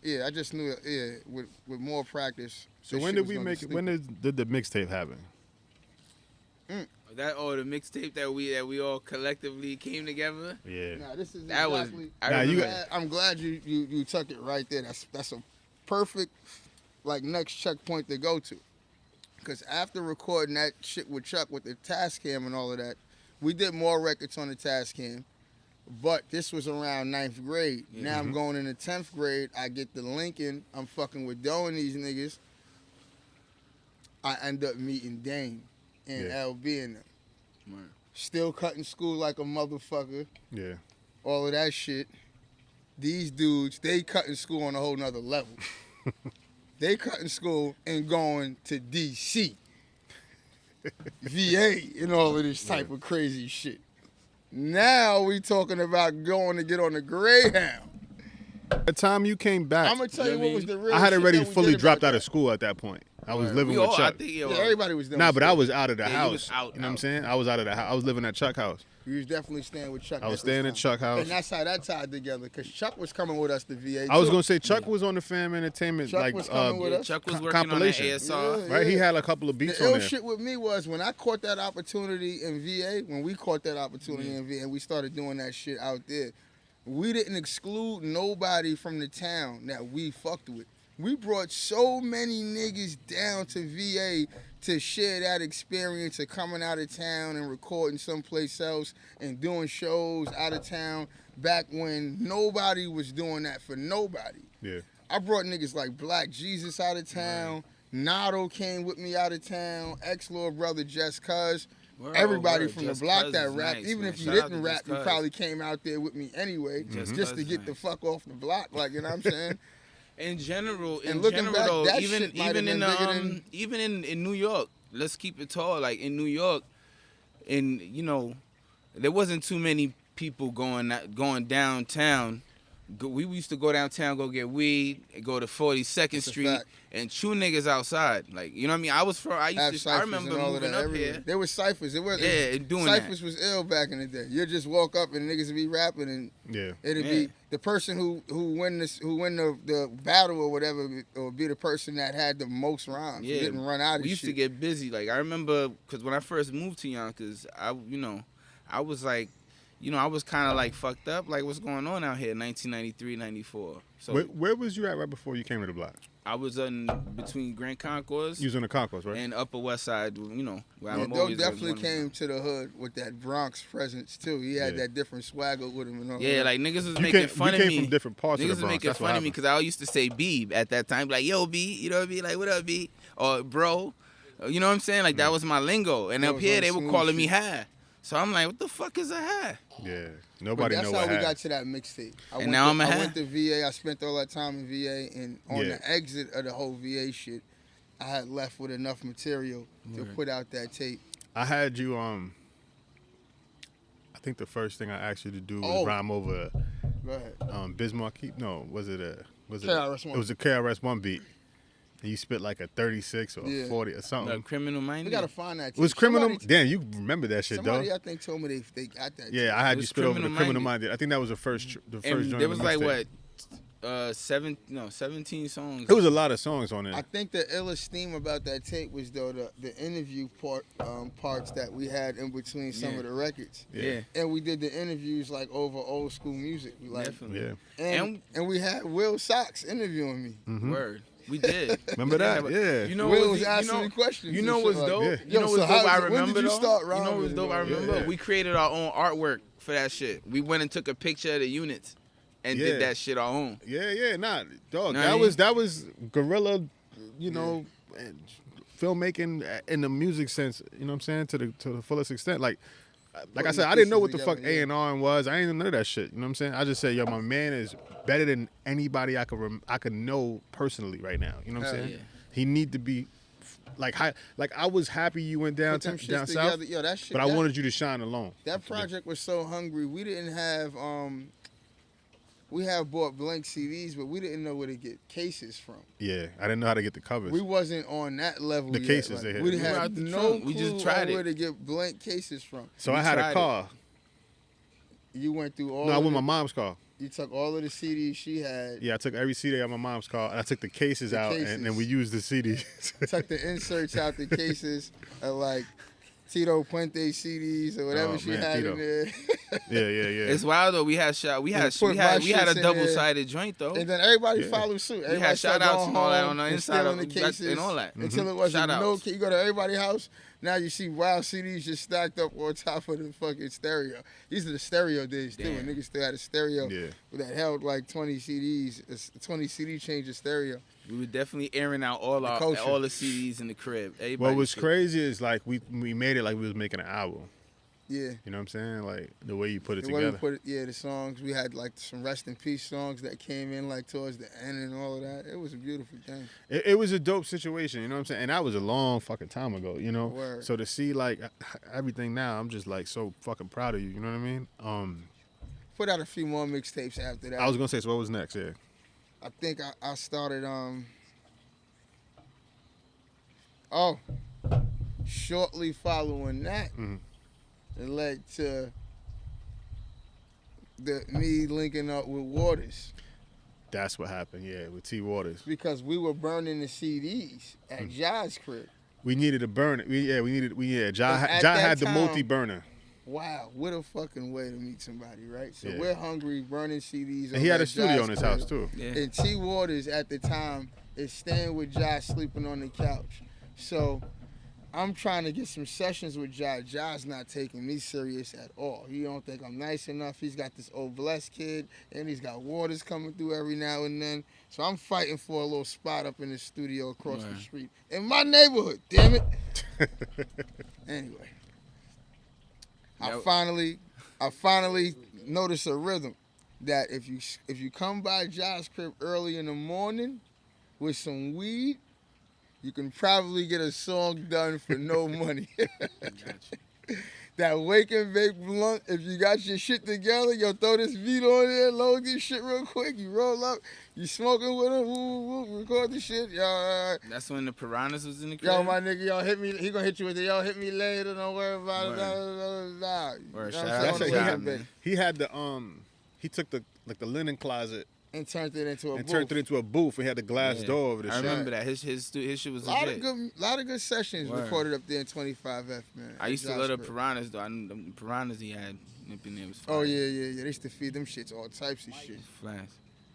with more practice. So this when shit did was we gonna make be it? When did the mixtape happen? The mixtape that we all collectively came together. Yeah. Nah, this is That was- exactly. I remember- I'm glad you took it right there. That's a perfect like next checkpoint to go to. Because after recording that shit with Chuck with the Tascam and all of that, we did more records on the Tascam. But this was around 9th grade. Yeah. Now I'm going into 10th grade. I get the Lincoln. I'm fucking with Doe and these niggas. I end up meeting Dame and LB and them. Right. Still cutting school like a motherfucker. Yeah. All of that shit. These dudes, they cutting school on a whole nother level. They cutting school and going to D.C., VA, and all of this type of crazy shit. Now we talking about going to get on the Greyhound. The time you came back, I'm gonna tell you what was the real. I had shit already that we fully did dropped about out of that. school at that point. I was living We with all, Chuck. I think, Yeah, everybody was doing. Nah, but I was out of the Yeah, you house. was out, you know what I'm out. saying? I was out of the house. I was living at Chuck's house. You was definitely staying with Chuck. I was at this staying time. at Chuck's house. And that's how that tied together, because Chuck was coming with us to VA. I was too. gonna say Chuck was on the Fam Entertainment Chuck like was coming with us. Chuck was co- working on that compilation. ASR. Yeah. right. He had a couple of beats The on ill there. shit with me was when I caught that opportunity in VA, when we caught that opportunity in VA and we started doing that shit out there, we didn't exclude nobody from the town that we fucked with. We brought so many niggas down to VA to share that experience of coming out of town and recording someplace else and doing shows out of town back when nobody was doing that for nobody. Yeah. I brought niggas like Black Jesus out of town. Nado came with me out of town. Ex-Lord Brother Just Cuz. Word, Everybody word. from Just the block Cuz that is rapped. nice, Even man. if you Shout out didn't to rap, Just you Cuz. probably came out there with me anyway. Just Just Cuz to is get the nice. fuck off the block. Like, you know what I'm saying? In general, And looking back, though, that even shit might even have in been bigger than- even in New York, let's keep it tall. Like in New York, there wasn't too many people going downtown. We used to go downtown, go get weed, and go to 42nd That's a Street fact. and chew niggas outside. Like, you know what I mean? I Have I ciphers remember and all of moving that up everywhere. here. There was ciphers. It was Doing that. ciphers was ill back in the day. You just walk up and niggas would be rapping and Yeah. it'd Yeah. be the person who win the battle or whatever, or be the person that had the most rhymes. Yeah, Who didn't run out of we used shit. to get busy. Like I remember, because when I first moved to Yonkers, I was like, I was kind of like fucked up. Like, what's going on out here? 1993, 94. So Where was you at right before you came to the block? I was in between Grand Concourse You was in the Concourse, right? and Upper West Side. Where Yeah, I'm Doe always definitely one of came to the hood with that Bronx presence too. He had Yeah. that different swagger with him and all Yeah, that. like niggas was You making came- fun we of came me. from different parts of Niggas the was Bronx. making That's what fun of me happened. because I used to say Beeb at that time. Like, yo, B, you know what I mean? Like, what up, B? Or bro. You know what I'm saying? Like, that was my lingo. And That up was here, on they were smooth calling me shit. high. So I'm like, what the fuck is a high? Yeah. But Nobody that's know how what we happened. got to that mixtape. Now I'm a I hat. went to VA. I spent all that time in VA, and on Yeah. the exit of the whole VA shit, I had left with enough material to put out that tape. I had you I think the first thing I asked you to do was Oh. rhyme over Go ahead. Bismarck. No, was it KRS-One. It was a KRS-One beat. And you spit like a 36 or Yeah. a 40 or something. Criminal Minded? We gotta find that. It was tape. criminal. Somebody, Damn, you remember that shit, though. somebody I think told me they got that. Yeah, tape. I had It you was spit over the Criminal criminal Minded. minded. I think that was the first joint. And there on was the like, mixtape. what, 17 songs. It was a lot of songs on I there. think the illest theme about that tape was though the interview parts that we had in between some Yeah. of the records. Yeah, And we did the interviews like over old school music. We like, definitely. Yeah. and we had Will Socks interviewing me. Mhm. Word. We did. Remember that? but Yeah. You know Will what was was asking me questions. You and know shit what's like dope? Yeah. You Yo, know so what's dope? how- I when remember did you though. start You know what's rhyming dope? I and all remember that? we created our own artwork for that shit. We went and took a picture of the units and Yeah. did that shit our own. Yeah, nah, dog. Know what I That was guerrilla, and filmmaking in the music sense. You know what I'm saying, to the fullest extent. Like I Putting said, the I didn't know pieces what the fuck together, yeah. A&R was. I ain't even know that shit. You know what I'm saying? I just said, yo, my man is better than anybody I could know personally right now. You know what I'm Hell saying? yeah. He need to be like I was happy you went down Put them shits down together. south, Yo, that shit. but I that, wanted you to shine alone. that project was so hungry. We didn't have we have bought blank CDs, but we didn't know where to get cases from. Yeah, I didn't know how to get the covers. We wasn't on that level. The yet. cases Like, they had. we We were had out the no trunk. clue We just tried on where it. to get blank cases from. so we I had a tried it. car. You went through all. No, I of went the- my mom's car. You took all of the CDs she had. Yeah, I took every CD out of my mom's car, and I took the cases out, and then we used the CDs. Took the inserts out the cases at like Tito Puente CDs or whatever she man, had Tito. in there. Yeah. It's wild though. We had we had put my a shits in double-sided joint though. And then everybody Yeah. followed suit. We Everybody had started shout outs going and all that home on the and inside stealing of the cases and all that. until it wasn't Shout no outs. key. You go to everybody's house, now you see wild CDs just stacked up on top of the fucking stereo. These are the stereo days too, when Damn. niggas still had a stereo Yeah. that held like 20 CDs, a 20 CD change of stereo. We were definitely airing out all The our culture. all the CDs in the crib. What Everybody was shit. crazy is like we made it like we was making an album. Yeah. You know what I'm saying? Like the way you put it The way we together. put it, yeah, the songs. We had like some rest in peace songs that came in like towards the end and all of that. It was a beautiful thing. It was a dope situation, you know what I'm saying? And that was a long fucking time ago, you know? Word. So to see like everything now, I'm just like so fucking proud of you, you know what I mean? Put out a few more mixtapes after that. I was gonna say, so what was next? Yeah. I think I started shortly following that, it led to me linking up with Waters That's what happened, yeah, with T Waters. because we were burning the CDs at Jai's crib. We needed to burn it. Ja And Ja at had that the time- multi-burner. Wow, what a fucking way to meet somebody, right? So Yeah. we're hungry, burning CDs. And he had over a at studio Jai's in his crib. house too. Yeah. And T Waters at the time is staying with Jai, sleeping on the couch. So I'm trying to get some sessions with Jai. Jai's not taking me serious at all. He don't think I'm nice enough. He's got this old blessed kid, and he's got Waters coming through every now and then. So I'm fighting for a little spot up in the studio across the Right. street in my neighborhood. Damn it. Anyway, I finally noticed a rhythm that if you come by Jai's crib early in the morning with some weed, you can probably get a song done for no money. That wake and bake blunt, if you got your shit together, yo, throw this beat on there, load this shit real quick, you roll up, you smoking with him, record the shit, yo, That's when the Piranhas was in the crib. yo, my nigga, yo, hit me, he gonna hit you with the, yo, hit me later, don't worry about it, Word. blah, blah, blah, blah. Word. You know what Shout I'm out saying? to On the Jai, wake and man. bake. He had he took the linen closet And turned it into a and booth. turned it into a booth. He had the glass Yeah. door over the I shit. remember that. His shit was lot legit. of good sessions Word. recorded up there in 25F, man. I used to Jai's love the crib. Piranhas though. I knew the Piranhas he had up in there was fire. Oh yeah. They used to feed them shits all types of shit. Flash.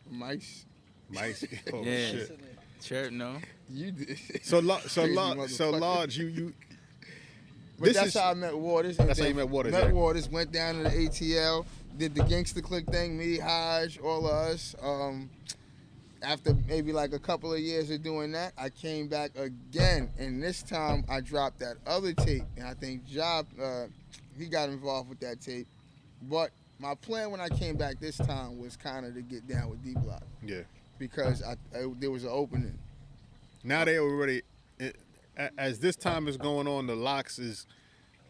Mice. Mice. Oh Yeah. shit. Chirp, no. You did. So Crazy motherfucker. large. You. But This that's is how I met Waters. And That's how then you met Waters, Met yeah. Waters, went down to the ATL, did the Gangsta Click thing, me, Homage, all of us. After maybe like a couple of years of doing that, I came back again, and this time I dropped that other tape, and I think Job, he got involved with that tape. But my plan when I came back this time was kind of to get down with D Block Yeah. because there was an opening. Now they already, as this time is going on, the Locks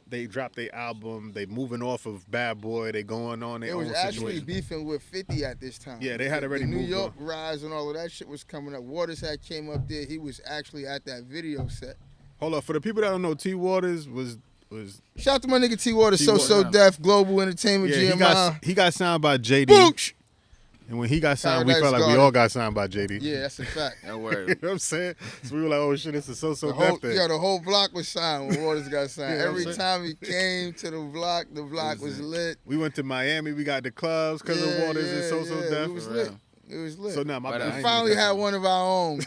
they dropped their album. They moving off of Bad Boy. They going on their It own was actually situation. beefing with 50 at this time. Yeah, they had already the New moved York on. rise and all of that shit was coming up. Waters had came up there. He was actually at that video set. Hold up, for the people that don't know, T Waters was Shout out to my nigga T Waters, T. So Waters. Deaf, Global Entertainment, yeah, GMI. he got signed by JD. Booch! And when he got signed, we Paradise felt like we Garden. all got signed by JD. Yeah, that's a fact. That You word. know what I'm saying? So we were like, oh shit, it's a so The whole, deaf thing. the whole block was signed when Waters got signed. You know what I'm Every saying? time he came to the block was lit. We went to Miami. We got the clubs because of Waters and so deaf. It was For lit. real. It was lit. So now my But bad. I we ain't finally even had got one of our own.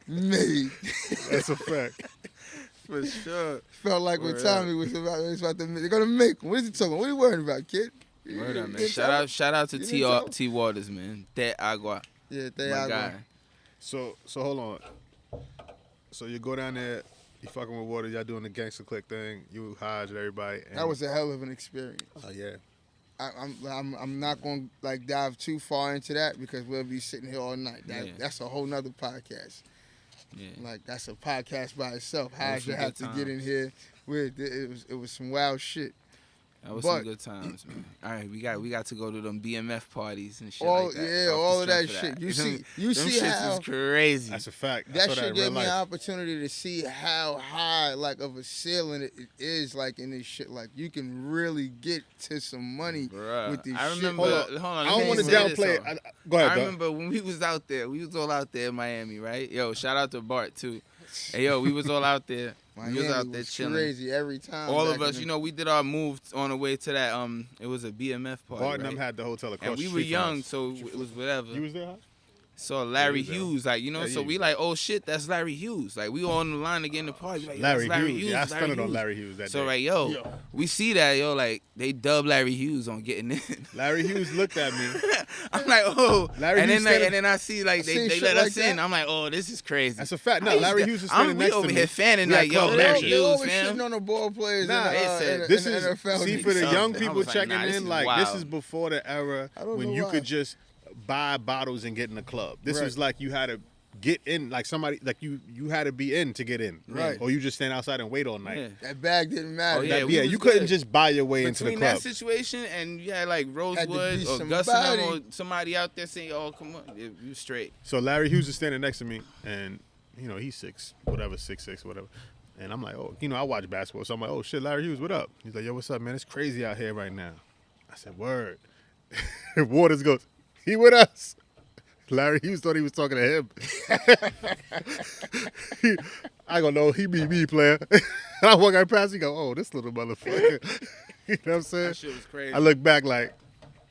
Made. That's a fact. For sure. Felt like when Word Tommy was about to, they're gonna make him. What is he talking about? What are you worrying about, kid? Word up, man. You didn't tell him? Shout out to You T didn't tell him? T Waters, man. That agua. Yeah, they My are. guy. So hold on. So you go down there, you fucking with Waters, y'all doing the gangster click thing, you Hodge and everybody. And, That was a hell of an experience. oh yeah. I'm not gonna like dive too far into that because we'll be sitting here all night. Yeah. That's a whole nother podcast. Yeah. Like that's a podcast by itself. Those Hodge some have good to get in times. here. It was some wild shit. That was But- some good times, man. All right, we got to go to them BMF parties and shit All like that. yeah, off the all of strength that shit. You Them- see them see shits how is crazy. That's a fact. I that saw shit in real gave me life. an opportunity to see how high like of a ceiling it is like in this shit. Like you can really get to some money Bruh, with this I shit. remember. Hold Hold on. on. I don't want to downplay it. Go ahead, I dog. remember when we was out there. We was all out there in Miami, right? Yo, shout out to Bart too. Hey, yo, we was all out there. Miami We was out there chilling. crazy every time. All back of in us, the- you know, we did our move on the way to that. It was a BMF party, Bart and right? them had the hotel across And we the were street from young, us. so it was whatever. You was there, huh? So Larry Yeah, he was there. Hughes, like, you know, Yeah, so he we was like, oh shit, that's Larry Hughes. Like, we all on the line to get in the party. Like, yo, Larry that's Hughes. Yeah, I Larry stunted on Hughes. Larry Hughes that So day. like, yo, we see that, yo, like they dub Larry Hughes on getting in. Larry Hughes looked at me. I'm like, oh, Larry and Hughes then like, standing- and then I see like I they seen let shit us like in. that. I'm like, oh, this is crazy. That's a fact. I No, used Larry to- Hughes was standing we next over to me. here fanning We had like, yo, club They Larry they membership. always Hughes, shitting fam. on the ball players. Nah, in the, they said- in This the is NFL. see for the something. young I people was like, checking nah, this in. is Like this wild. is before the era I don't when know you why. could just buy bottles and get in the club. This Right. was like you had to get in, like somebody, like you had to be in to get in, Right. Or you just stand outside and wait all night. Yeah. That bag didn't matter. Oh, yeah, That- we was you couldn't good. just buy your way into the Between club. that situation and you had like Had Rosewood to be or somebody. Gus and them or somebody out there saying, oh, come on, you straight. So Larry Hughes is standing next to me, and you know he's 6'6", whatever. And I'm like, oh, you know, I watch basketball, so I'm like, oh shit, Larry Hughes, what up? He's like, yo, what's up, man? It's crazy out here right now. I said, word. Waters goes, he with us. Larry Hughes thought he was talking to him. I go, no, he be me, player. And I walk right past, he go, oh, this little motherfucker. You know what I'm saying? That shit was crazy. I look back like,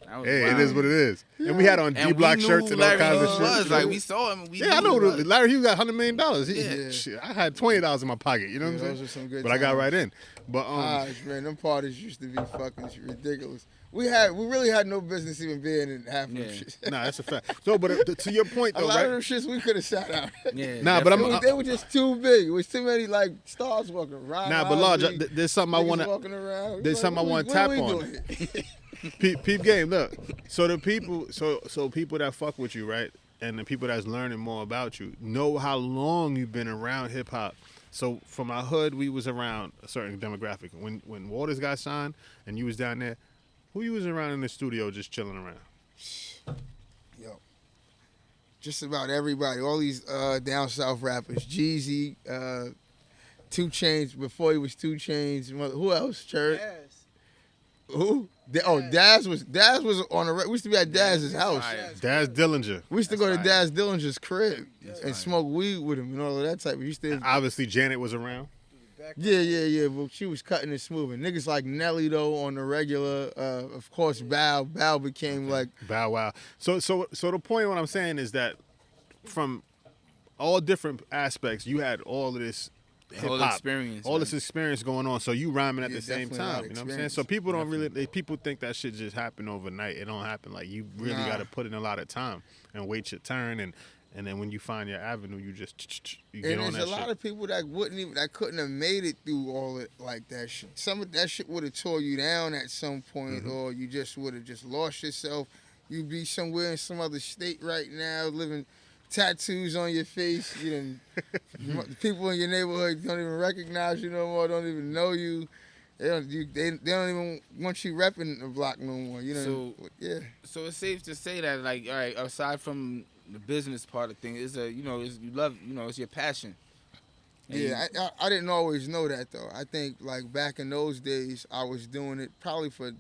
That was hey, wild. it is what it is. And we had on And D-Block we knew shirts and all Larry kinds of Hughes shit. was. you know? Like, we saw him. We Yeah, I knew know. he was. Larry Hughes got $100 million. Yeah. Shit, I had $20 in my pocket. You know what I'm saying? Those are some good But I got times. right in. But Gosh, man, them parties used to be fucking ridiculous. We really had no business even being in half of them Yeah. shit. nah, that's a fact. So, but to your point A though, lot of them right? shits we could have sat out. Yeah, Nah, but definitely. They were just too big. It was too many like stars walking around. Nah, but Lodge, there's something I want to. walking around. there's something I wanna tap on. Peep game. Look, so the people, so people that fuck with you, right, and the people that's learning more about you know how long you've been around hip hop. So from our hood, we was around a certain demographic. When Waters got signed and you was down there, who you was around in the studio just chilling around? Yo, just about everybody. All these down south rappers. Jeezy, 2 Chainz before he was 2 Chainz. Who else? Church. Who? Daz was on the. We used to be at Daz's house. fire. Daz Dillinger. We used to That's go to fire. Daz Dillinger's crib and fire. smoke weed with him and all of that type. We used to. Obviously, Janet was around. Yeah. But she was cutting and smoothing. Niggas like Nelly though on the regular. Of course, Bow became like. Bow Wow. So the point of what I'm saying is that from all different aspects, you had all of this hip whole hop, experience, all man. this experience going on. So you rhyming at Yeah, the same definitely a lot time. of You know what I'm saying? experience. So people don't really. People think that shit just happened overnight. It don't happen. Like you really Nah. got to put in a lot of time and wait your turn and then when you find your avenue, you just you get And on there's that a lot shit. of people that couldn't have made it through all it like that shit. Some of that shit would have tore you down at some point, or you just would have just lost yourself. You'd be somewhere in some other state right now, living tattoos on your face. You done, people in your neighborhood don't even recognize you no more. Don't even know you. They don't even want you repping the block no more. You know. Yeah. So it's safe to say that, like, all right, aside from the business part of things, you love, it's your passion. And Yeah, I didn't always know that though. I think like back in those days, I was doing it probably for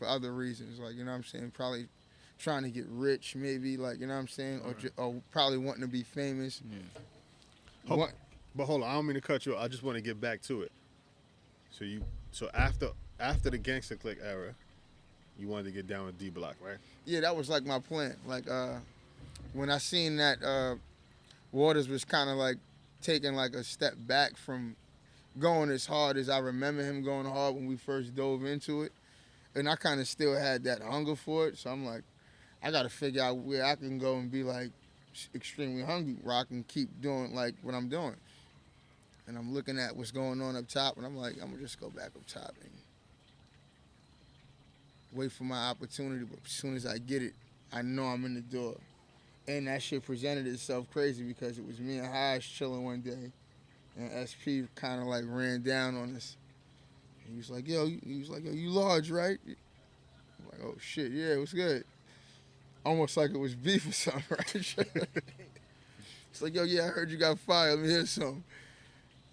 other reasons. Like, you know what I'm saying? Probably trying to get rich, maybe, like, you know what I'm saying? Or probably wanting to be famous. Yeah. But hold on, I don't mean to cut you off. I just want to get back to it. So after the Gangsta Click era, you wanted to get down with D Block, right? Yeah, that was like my plan. Like when I seen that Waters was kind of like taking like a step back from going as hard as I remember him going hard when we first dove into it. And I kind of still had that hunger for it. So I'm like, I got to figure out where I can go and be like extremely hungry, where I can keep doing like what I'm doing. And I'm looking at what's going on up top, and I'm like, I'm gonna just go back up top and wait for my opportunity. But as soon as I get it, I know I'm in the door. And that shit presented itself crazy because it was me and Homage chilling one day, and SP kind of like ran down on us. And he was like, yo, you large, right? I'm like, oh shit, yeah, it was good. Almost like it was beef or something, right? It's like, yo, yeah, I heard you got fired. Let me hear something.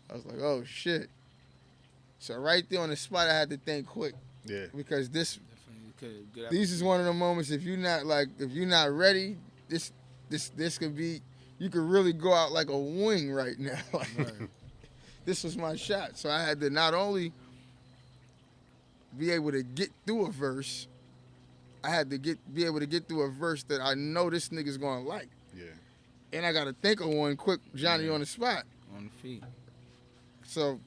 I was like, oh shit. So right there on the spot, I had to think quick Yeah. because Definitely good these is one of the moments. If you're not ready, this could be you could really go out like a wing right now. Like, this was my shot. So I had to not only be able to get through a verse, I had to be able to get through a verse that I know this nigga's gonna like. Yeah. And I gotta think of one quick, Johnny on the spot. On the feet. So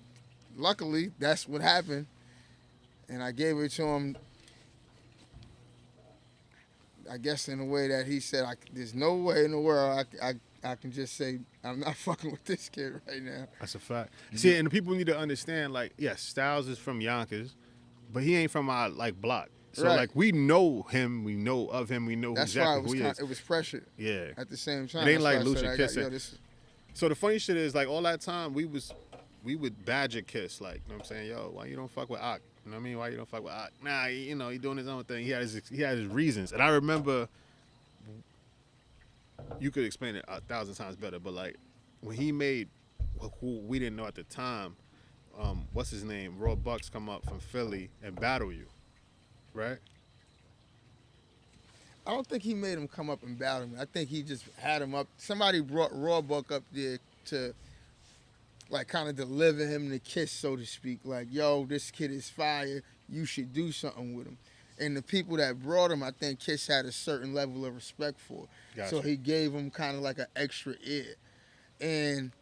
luckily, that's what happened. And I gave it to him, I guess, in a way that he said, there's no way in the world I can just say, I'm not fucking with this kid right now. That's a fact. See, and the people need to understand, like, yes, Styles is from Yonkers, but he ain't from our, like, block. So, Right. like, we know him, we know of him, we know That's exactly why who he is. it was pressure. Yeah. At the same time. It ain't That's like why I Lucian said, kissing. So the funny shit is, like, all that time, we would badger Kiss, like, you know what I'm saying? Yo, why you don't fuck with Ak? You know what I mean? Why you don't fuck with Ak? Nah, you know, he doing his own thing. He had his reasons. And I remember, you could explain it 1,000 times better, but, like, when he made who we didn't know at the time, what's his name? Raw Bucks come up from Philly and battle you, right? I don't think he made him come up and battle me. I think he just had him up. Somebody brought Raw Buck up there to, like, kind of deliver him the kiss, so to speak. Like, yo, this kid is fire. You should do something with him. And the people that brought him, I think Kiss had a certain level of respect for. Gotcha. So he gave him kind of like an extra ear. And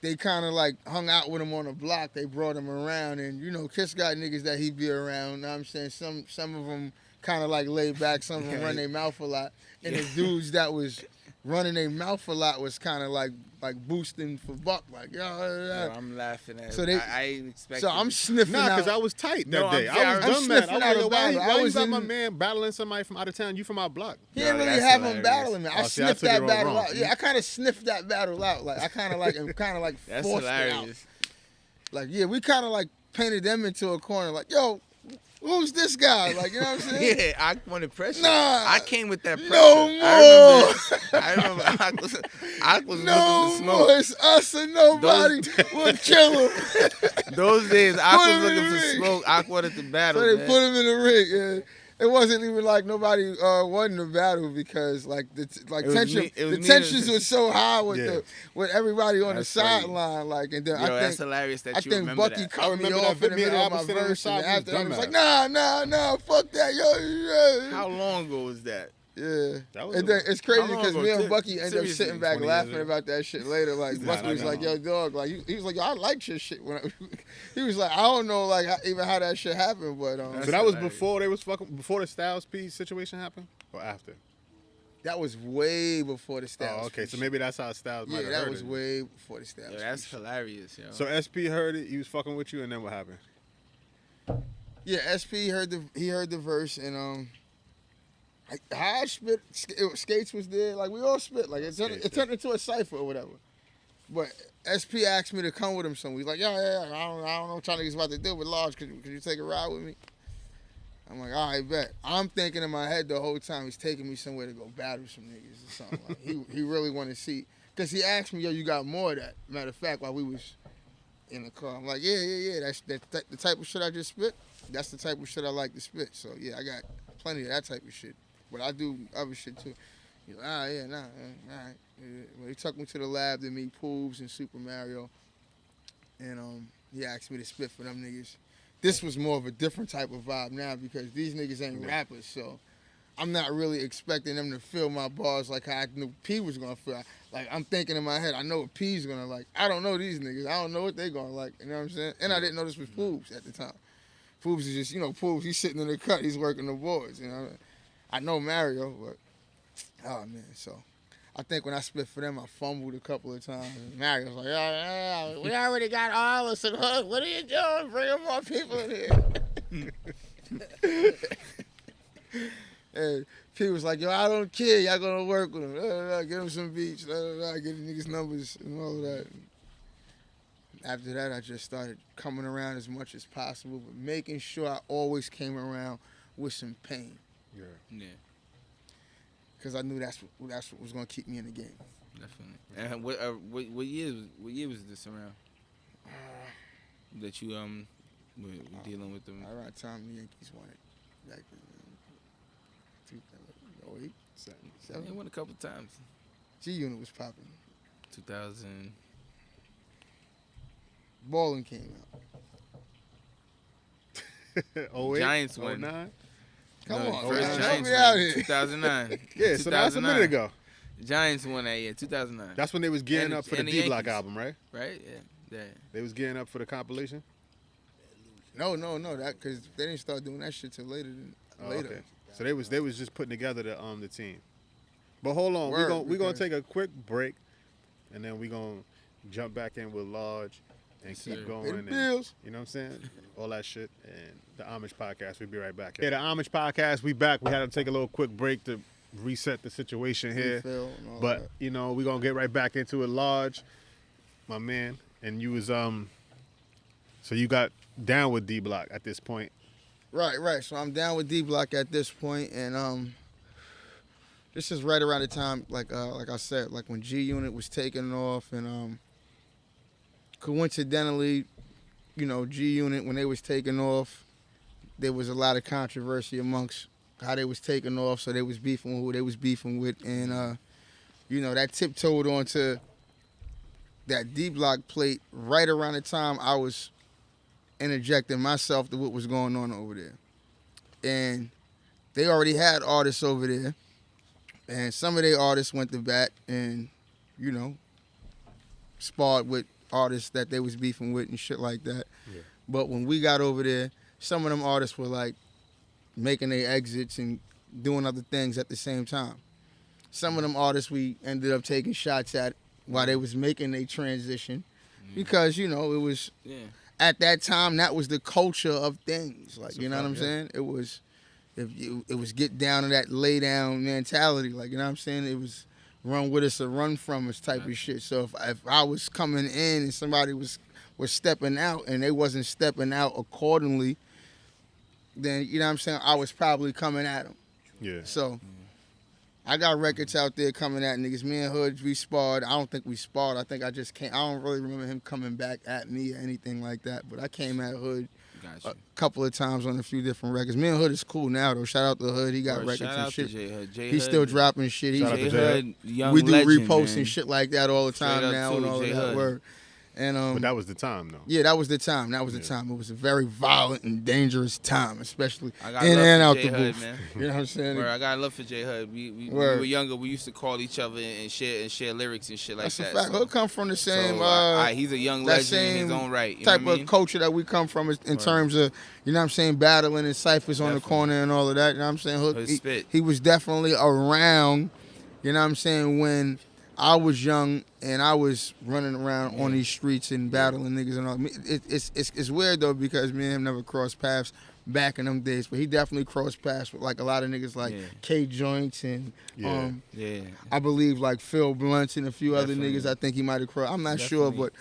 they kind of like hung out with him on the block. They brought him around. And, you know, Kiss got niggas that he be around. Know what I'm saying? Some of them kind of like laid back. Some of them run their mouth a lot. And the dudes that was running their mouth a lot was kind of like boosting for Buck. Like, yo, I'm laughing at so it. I ain't expecting. So I'm sniffing Nah, out. because I was tight that No, day. I'm I was I'm dumb, man. sniffing I out was a like, why battle. I you was got my in- man battling somebody from out of town? You from our block. He didn't Yo, really that's have him hilarious. battling me. I Oh, see, I sniffed took it that all battle wrong. out. Yeah, I kind of sniffed that battle out. Like, I kind of like That's forced it out. hilarious. Like, yeah, we kind of like painted them into a corner. Like, yo, who's this guy? Like, you know what I'm saying? Yeah, I wanted pressure. Nah, I came with that pressure. no I remember Ak was No looking for more. smoke. It's us and nobody will kill him. Those days, Ak Put was him in looking the for ring. smoke. Ak wanted to battle, So they man. put him in the ring. Yeah. It wasn't even like nobody won the battle because like It was tension, me- it was the me tensions and- were so high with Yeah. with everybody on That's the funny. sideline. Like, and then Yo, I that's think hilarious that I you think remember Bucky that. cut me remember off that in the bit, me and middle of Al my was sitting on the verse, and side, we was after that, I was like, dumbass. nah, fuck that, yo. How long ago was that? Yeah. That was And then it's crazy How long because ago? me and Bucky ended up Seriously, sitting back 20 years laughing ago. about that shit later. Like, Nah, Bucky not was that like, long. yo, dog, like, he was like, yo, I like your shit. He was like, I don't know, like, even how that shit happened, but That's So that was hilarious. before they was fucking, before the Styles P situation happened, or after? that was way before the Styles. Oh, okay. P So shit. maybe that's how Styles might Yeah, have that heard was it. way before the Styles. Yo, that's P shit. hilarious, yo. So SP heard it. He was fucking with you, and then what happened? Yeah, SP heard the verse, and how I spit. Skates was there. Like, we all spit. Like, it turned into a cipher or whatever. But SP asked me to come with him somewhere. He's like, yeah. I don't know what y'all niggas about to do with Large. Could you take a ride with me? I'm like, all right, bet. I'm thinking in my head the whole time he's taking me somewhere to go battle some niggas or something. Like, he really want to see. Because he asked me, yo, you got more of that. Matter of fact, while we was in the car, I'm like, yeah. That's the type of shit I just spit. That's the type of shit I like to spit. So, yeah, I got plenty of that type of shit. But I do other shit, too. He's like, all right. Well, he took me to the lab to meet Poobs and Super Mario. And he asked me to spit for them niggas. This was more of a different type of vibe now because these niggas ain't rappers, so I'm not really expecting them to feel my bars like how I knew P was gonna feel. Like, I'm thinking in my head, I know what P's gonna like. I don't know these niggas. I don't know what they gonna like. You know what I'm saying? And I didn't know this was Poobs at the time. Poobs is just, Poobs, he's sitting in the cut, he's working the boards, I know Mario, but, oh man, so I think when I spit for them, I fumbled a couple of times. And Mario's like, yeah, we already got Arliss and Hook. What are you doing? Bringing more people in here. And P was like, yo, I don't care. Y'all gonna work with him. Get him some beats. Get the niggas numbers and all of that. After that, I just started coming around as much as possible, but making sure I always came around with some pain. Yeah, Because I knew that's what was going to keep me in the game. definitely. And what year was this around? That you were dealing with them? Around time the Yankees won it. Back in 2008, 7. They won a couple times. G Unit was popping. 2000. Ballin' came out. 08, Giants won. 09? Come No, on, first man. Help Giants me out won. here. 2009. Yeah, so that's a minute ago. Giants won that year, 2009. That's when they was gearing And up for and the the D-Block Yankees. album, right? Right? Yeah. They was gearing up for the compilation? No, that because they didn't start doing that shit till later. Oh, okay. So they was just putting together the team. But hold on, Word, we're gonna because- take a quick break, and then we're gonna jump back in with Large and Yes, keep sir. going. Pay the And, bills. you know what I'm saying? All that shit. And the Homage Podcast, we'll be right back. Yeah, the Homage Podcast, we back. We had to take a little quick break to reset the situation here. Refill and all But, that. you know, we're going to get right back into it. Large, my man, and you was, so you got down with D-Block at this point. Right. So I'm down with D Block at this point, and this is right around the time, like I said, like when G Unit was taking off, and coincidentally, you know, G Unit when they was taking off, there was a lot of controversy amongst how they was taking off, so they was beefing with who they was beefing with, and you know, that tiptoed onto that D Block plate right around the time I was interjecting myself to what was going on over there. And they already had artists over there, and some of their artists went to bat and, you know, sparred with artists that they was beefing with and shit like that. Yeah. But when we got over there, some of them artists were like making their exits and doing other things at the same time. Some of them artists we ended up taking shots at while they was making their transition, because, you know, it was Yeah. at that time that was the culture of things. Like, That's a you know what fact, I'm yeah. saying? It was get down to that lay down mentality. Like, you know what I'm saying? It was run with us or run from us type of shit. So if I was coming in and somebody was stepping out and they wasn't stepping out accordingly, then, you know what I'm saying, I was probably coming at them. Yeah. So I got records out there coming at niggas. Me and Hood, we sparred. I don't think we sparred. I think I just came. I don't really remember him coming back at me or anything like that. But I came at Hood Gotcha. a couple of times on a few different records. Me and Hood is cool now, though. Shout out to Hood. He got Word, records shout and out to shit. J Hood. J He's Hood, still dropping shit. Shout out J to J Hood, young We do legend, reposts man. and shit like that all the Straight time up now too, and all J of that Hood. word. And But that was the time, though. yeah, that was the time. That was the Yeah. time. It was a very violent and dangerous time, especially I got in love and for out J the Hood, booth. man. You know what I'm saying? Word, I got love for J Hood. We Word. were younger. We used to call each other and share lyrics and shit like That's that. a fact. So, Hood come from the same. he's a young that legend in his same own right. You type know what I of mean? culture that we come from in Word. terms of, you know what I'm saying, battling and ciphers on the Definitely. corner and all of that. You know what I'm saying? Hood, Hood spit. he was definitely around, you know what I'm saying, when I was young and I was running around on these streets and battling niggas and all. It's weird though, because me and him never crossed paths back in them days, but he definitely crossed paths with like a lot of niggas like Yeah. K Joints and Yeah. Yeah. I believe like Phil Blunts and a few other Definitely. niggas I think he might have crossed. I'm not sure, but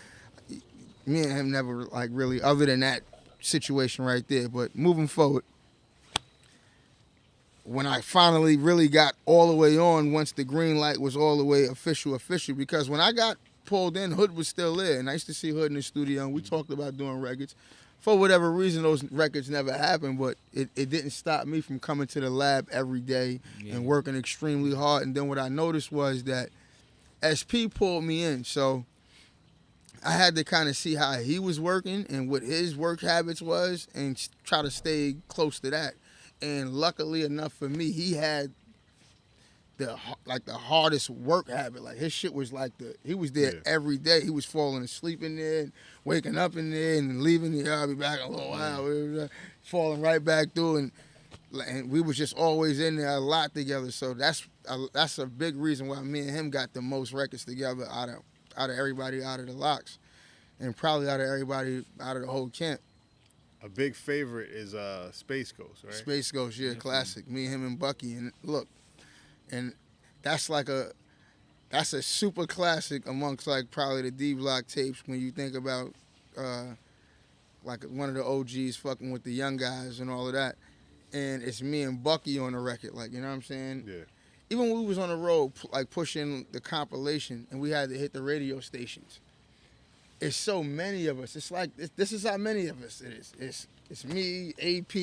me and him never like really, other than that situation right there. But moving forward, when I finally really got all the way on, once the green light was all the way official, because when I got pulled in, Hood was still there, and I used to see Hood in the studio, and we talked about doing records. For whatever reason, those records never happened, but it didn't stop me from coming to the lab every day and working extremely hard. And then what I noticed was that SP pulled me in, so I had to kind of see how he was working and what his work habits was and try to stay close to that. And luckily enough for me, he had the hardest work habit. Like his shit was like he was there every day. He was falling asleep in there and waking up in there and leaving there. I'll be back in a little while. Falling right back through, and we was just always in there a lot together. So that's a big reason why me and him got the most records together out of everybody out of the locks, and probably out of everybody out of the whole camp. A big favorite is Space Ghost, right? Space Ghost, yeah, classic. Me, him, and Bucky, and look, and that's a super classic amongst like probably the D Block tapes when you think about like one of the OGs fucking with the young guys and all of that, and it's me and Bucky on the record, like, you know what I'm saying? Yeah. Even when we was on the road, like pushing the compilation, and we had to hit the radio stations. It's so many of us. It's like this is how many of us it is. It's me, AP.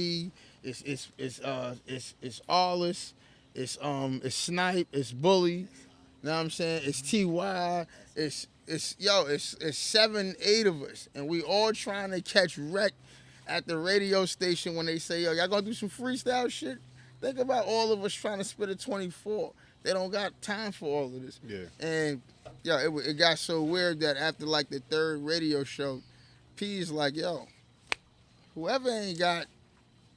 It's Arliss. It's Snipe. It's Bully. You know what I'm saying? It's Ty. It's 7, 8 of us, and we all trying to catch wreck at the radio station when they say, yo, y'all gonna do some freestyle shit? Think about all of us trying to spit a 24. They don't got time for all of this. Yeah. And it got so weird that after like the third radio show, P's like, yo, whoever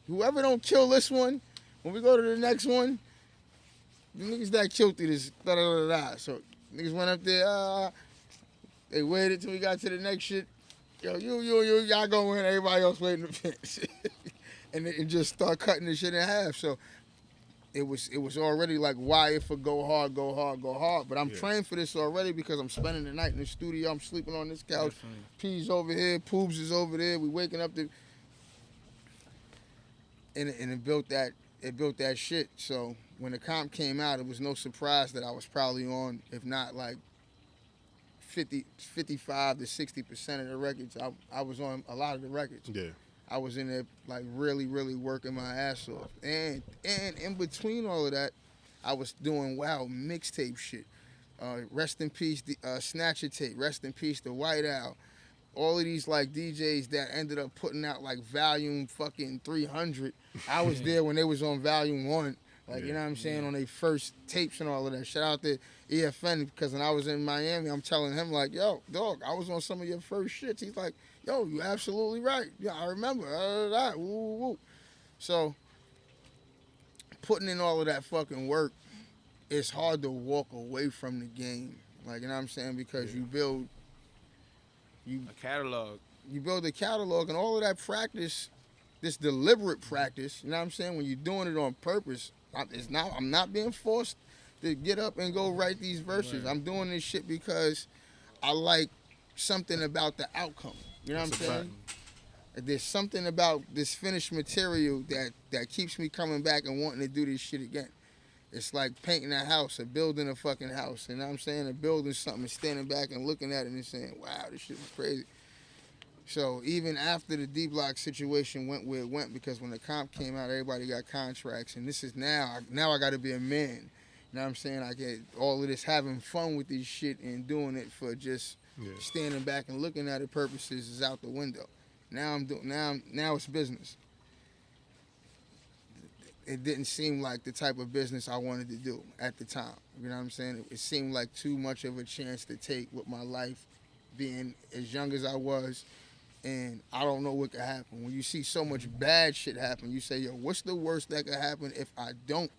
don't kill this one, when we go to the next one, the niggas that killed through this, da-da-da-da. So niggas went up there, they waited till we got to the next shit. Yo, y'all go in, everybody else waiting to finish. and just start cutting the shit in half. So it was already like, why if it go hard. But I'm trained for this already because I'm spending the night in the studio. I'm sleeping on this couch. Definitely. P's over here, Poobs is over there. We waking up to, and it built that shit. So when the comp came out, it was no surprise that I was probably on, if not like 55 to 60% of the records. I was on a lot of the records. Yeah. I was in there like really, really working my ass off. And in between all of that, I was doing mixtape shit. Rest in peace, Snatcher Tape. Rest in peace, the White Owl. All of these like DJs that ended up putting out like volume fucking 300. I was there when they was on volume 1. Like, you know what I'm saying, on their first tapes and all of that. Shout out to EFN, because when I was in Miami, I'm telling him like, yo, dog, I was on some of your first shits. He's like, yo, you absolutely right. Yeah, I remember. Woo, woo, woo. So, putting in all of that fucking work, it's hard to walk away from the game. Like, you know what I'm saying? Because you build A catalog. You build a catalog, and all of that practice, this deliberate practice, you know what I'm saying? When you're doing it on purpose, I'm not being forced to get up and go write these verses. Right. I'm doing this shit because I like something about the outcome. You know what I'm saying? There's something about this finished material that keeps me coming back and wanting to do this shit again. It's like painting a house or building a fucking house. You know what I'm saying? Or building something and standing back and looking at it and saying, wow, this shit was crazy. So even after the D-Block situation went where it went, because when the comp came out, everybody got contracts, and this is now I got to be a man. You know what I'm saying? I get all of this having fun with this shit and doing it for just standing back and looking at it purposes is out the window. Now it's business. It didn't seem like the type of business I wanted to do at the time. You know what I'm saying? It seemed like too much of a chance to take with my life being as young as I was. And I don't know what could happen. When you see so much bad shit happen, you say, yo, what's the worst that could happen if I don't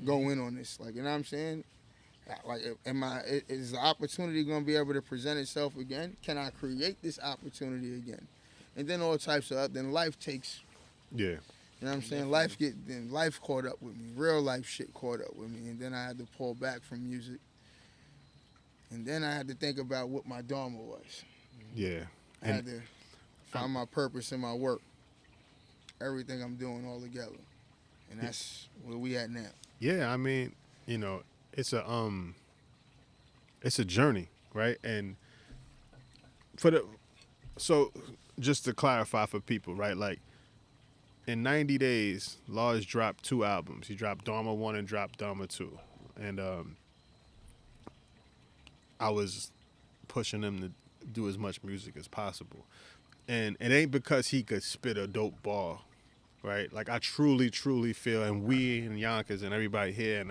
go in on this? Like, you know what I'm saying? Like, is the opportunity going to be able to present itself again? Can I create this opportunity again? And then all types of, then life takes. Yeah. You know what I'm saying? Life caught up with me. Real life shit caught up with me. And then I had to pull back from music. And then I had to think about what my dharma was. Yeah. I had to find my purpose in my work. Everything I'm doing all together. And that's where we at now. Yeah, I mean, you know, it's a journey, right? And so just to clarify for people, right? Like in 90 days, Lars dropped 2 albums. He dropped Dharma 1 and dropped Dharma 2. And I was pushing him to do as much music as possible. And it ain't because he could spit a dope bar, right? Like I truly, truly feel, and we in Yonkers and everybody here,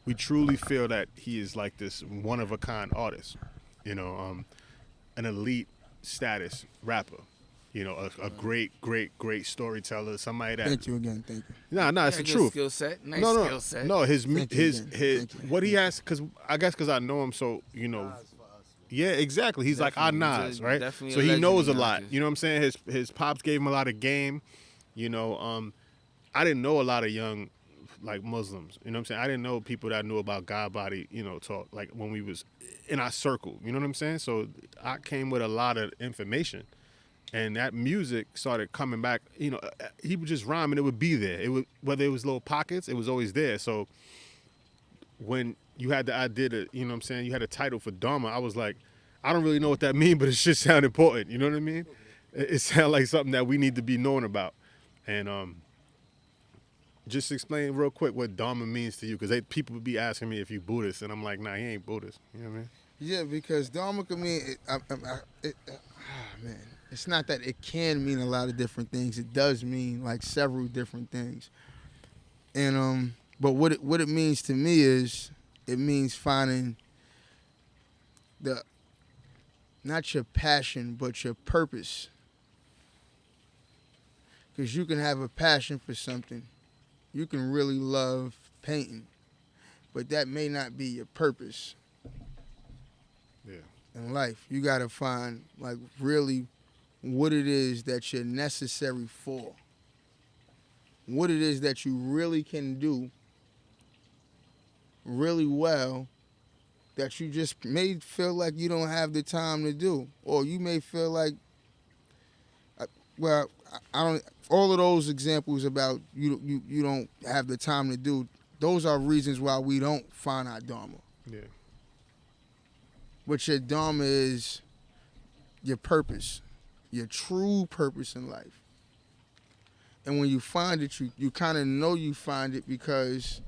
we truly feel that he is like this one-of-a-kind artist, you know, an elite status rapper, you know, a great, great, great storyteller, somebody that... Thank you again, thank you. No, it's the truth. Skill set, nice no, skill set. No, his you. what he has, because I know him, so, you know... Yeah, exactly. He's Definitely. like our Nas, right? Definitely So a he legend knows a in lot. Yonkers. You know what I'm saying? His pops gave him a lot of game. You know, I didn't know a lot of young, like Muslims. You know what I'm saying? I didn't know people that knew about God body, you know, talk like when we was in our circle. You know what I'm saying? So I came with a lot of information, and that music started coming back. You know, he would just rhyme and it would be there. It would, whether it was little pockets, it was always there. So when you had the idea, you know what I'm saying? You had a title for Dharma. I was like, I don't really know what that means, but it should sound important. You know what I mean? It sounds like something that we need to be knowing about. And Just explain real quick what Dharma means to you, because people be asking me if you Buddhist, and I'm like, nah, he ain't Buddhist. You know what I mean? Yeah, because Dharma can mean, man, it's not that it can mean a lot of different things. It does mean like several different things. And but what it means to me is it means finding the not your passion but your purpose. Because you can have a passion for something, you can really love painting, but that may not be your purpose. Yeah. In life, you gotta find like really what it is that you're necessary for. What it is that you really can do really well that you just may feel like you don't have the time to do. Or you may feel like, well, I don't, all of those examples about you don't have the time to do, those are reasons why we don't find our Dharma. Yeah. But your Dharma is your purpose, your true purpose in life. And when you find it, you kind of know you find it because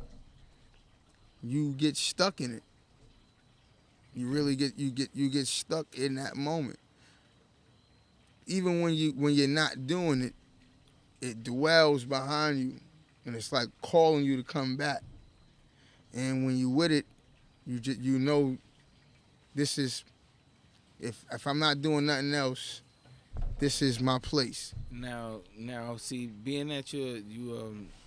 you get stuck in it. You really get stuck in that moment. Even when you're not doing it, it dwells behind you, and it's like calling you to come back. And when you with it, you know, this is, if I'm not doing nothing else, this is my place. Now, see, being that It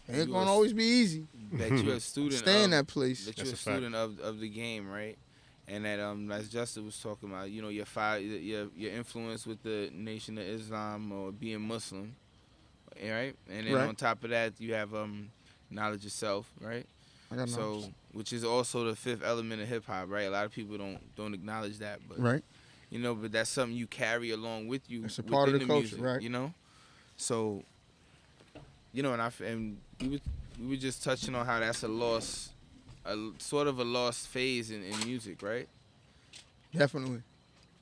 ain't gonna always be easy. that you're a student, Stay in that place. that That's you're a a fact. student of the game, right? And that as Justin was talking about, you know, your influence with the Nation of Islam or being Muslim, right? And then Right. on top of that, you have knowledge of self, right? I got So, knowledge. which is also the fifth element of hip hop, right? A lot of people don't acknowledge that, but Right. you know, but that's something you carry along with you. It's a part of within the culture, music, right. You know, so you know, and we were just touching on how that's a sort of a lost phase in music, right? Definitely.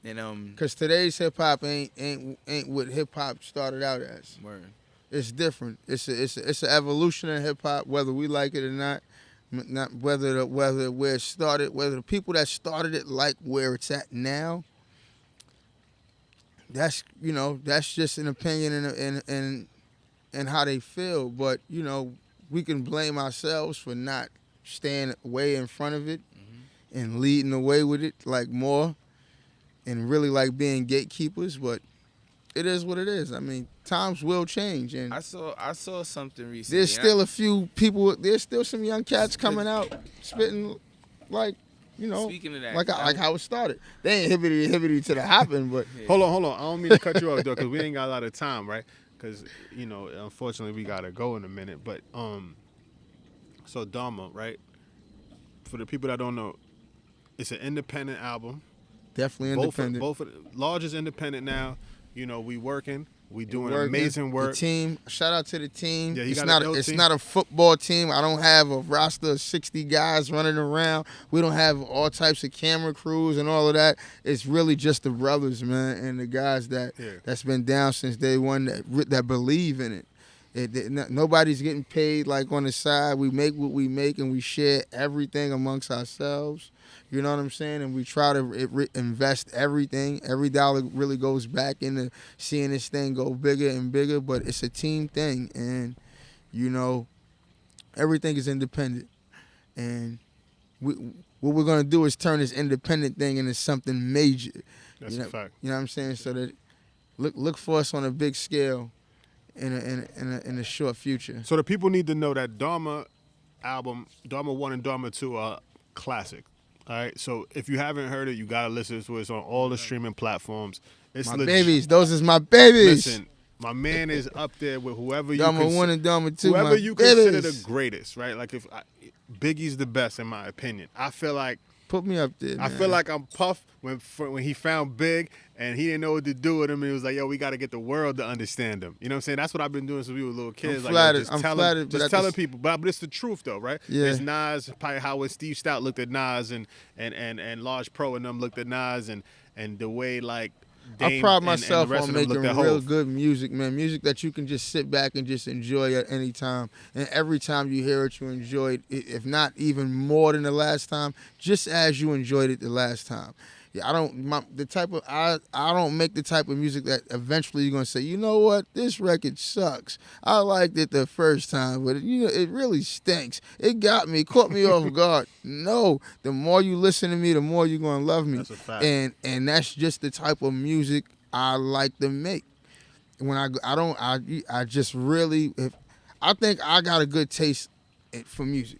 And Cause today's hip hop ain't what hip hop started out as. word. It's different. It's an evolution in hip hop, whether we like it or not. Not whether where it started, whether the people that started it like where it's at now. That's just an opinion and how they feel. But we can blame ourselves for not staying way in front of it and leading the way with it like more, and really like being gatekeepers. But it is what it is. I mean, times will change, and I saw something recently. there's still a few people. There's still some young cats coming out spitting like, Speaking of that, like how it started. They ain't hibbity to the hopping, but Hold on. I don't mean to cut you off, though, because we ain't got a lot of time, right? Because, unfortunately, we got to go in a minute. But, so Dharma, right? For the people that don't know, it's an independent album. definitely independent. Both largest independent now. We working. We doing Working. amazing work. The team, shout out to the team. Yeah, you it's got not a dope it's team. not a football team. I don't have a roster of 60 guys running around. We don't have all types of camera crews and all of that. It's really just the brothers, man, and the guys that's been down since day one that believe in it. Nobody's getting paid like on the side. We make what we make, and we share everything amongst ourselves. You know what I'm saying? And we try to invest everything. Every dollar really goes back into seeing this thing go bigger and bigger. But it's a team thing, and everything is independent. And what we're gonna do is turn this independent thing into something major. That's a fact. You know what I'm saying? So that look for us on a big scale in a short future. So the people need to know that Dharma album, Dharma 1 and Dharma 2 are classic. All right, so if you haven't heard it, you gotta listen to it. It's on all the streaming platforms. It's My legit. babies, those is my babies. Listen, my man is up there with whoever you Dharma 1 and Dharma 2, whoever my you consider babies. the greatest, right? Like Biggie's the best in my opinion. I feel like Put me up there, man. I feel like I'm Puff when he found Big and he didn't know what to do with him, and he was like, "Yo, we got to get the world to understand him." You know what I'm saying? That's what I've been doing since we were little kids. I'm like, flattered. I'm telling, flattered, but just at telling the- people. But it's the truth though, right? Yeah. There's Nas, probably how when Steve Stout looked at Nas and Large Pro and them looked at Nas and the way like Dame I pride and myself the rest on of them making looked at real Hov. good music, man. Music that you can just sit back and just enjoy at any time. And every time you hear it, you enjoy it, if not even more than the last time, just as you enjoyed it the last time. Yeah, I don't make the type of music that eventually you're gonna say, you know what, this record sucks. I liked it the first time, but it really stinks. It caught me off guard. No, the more you listen to me, the more you're gonna love me. That's a fact. And that's just the type of music I like to make. When I just really, I think I got a good taste for music,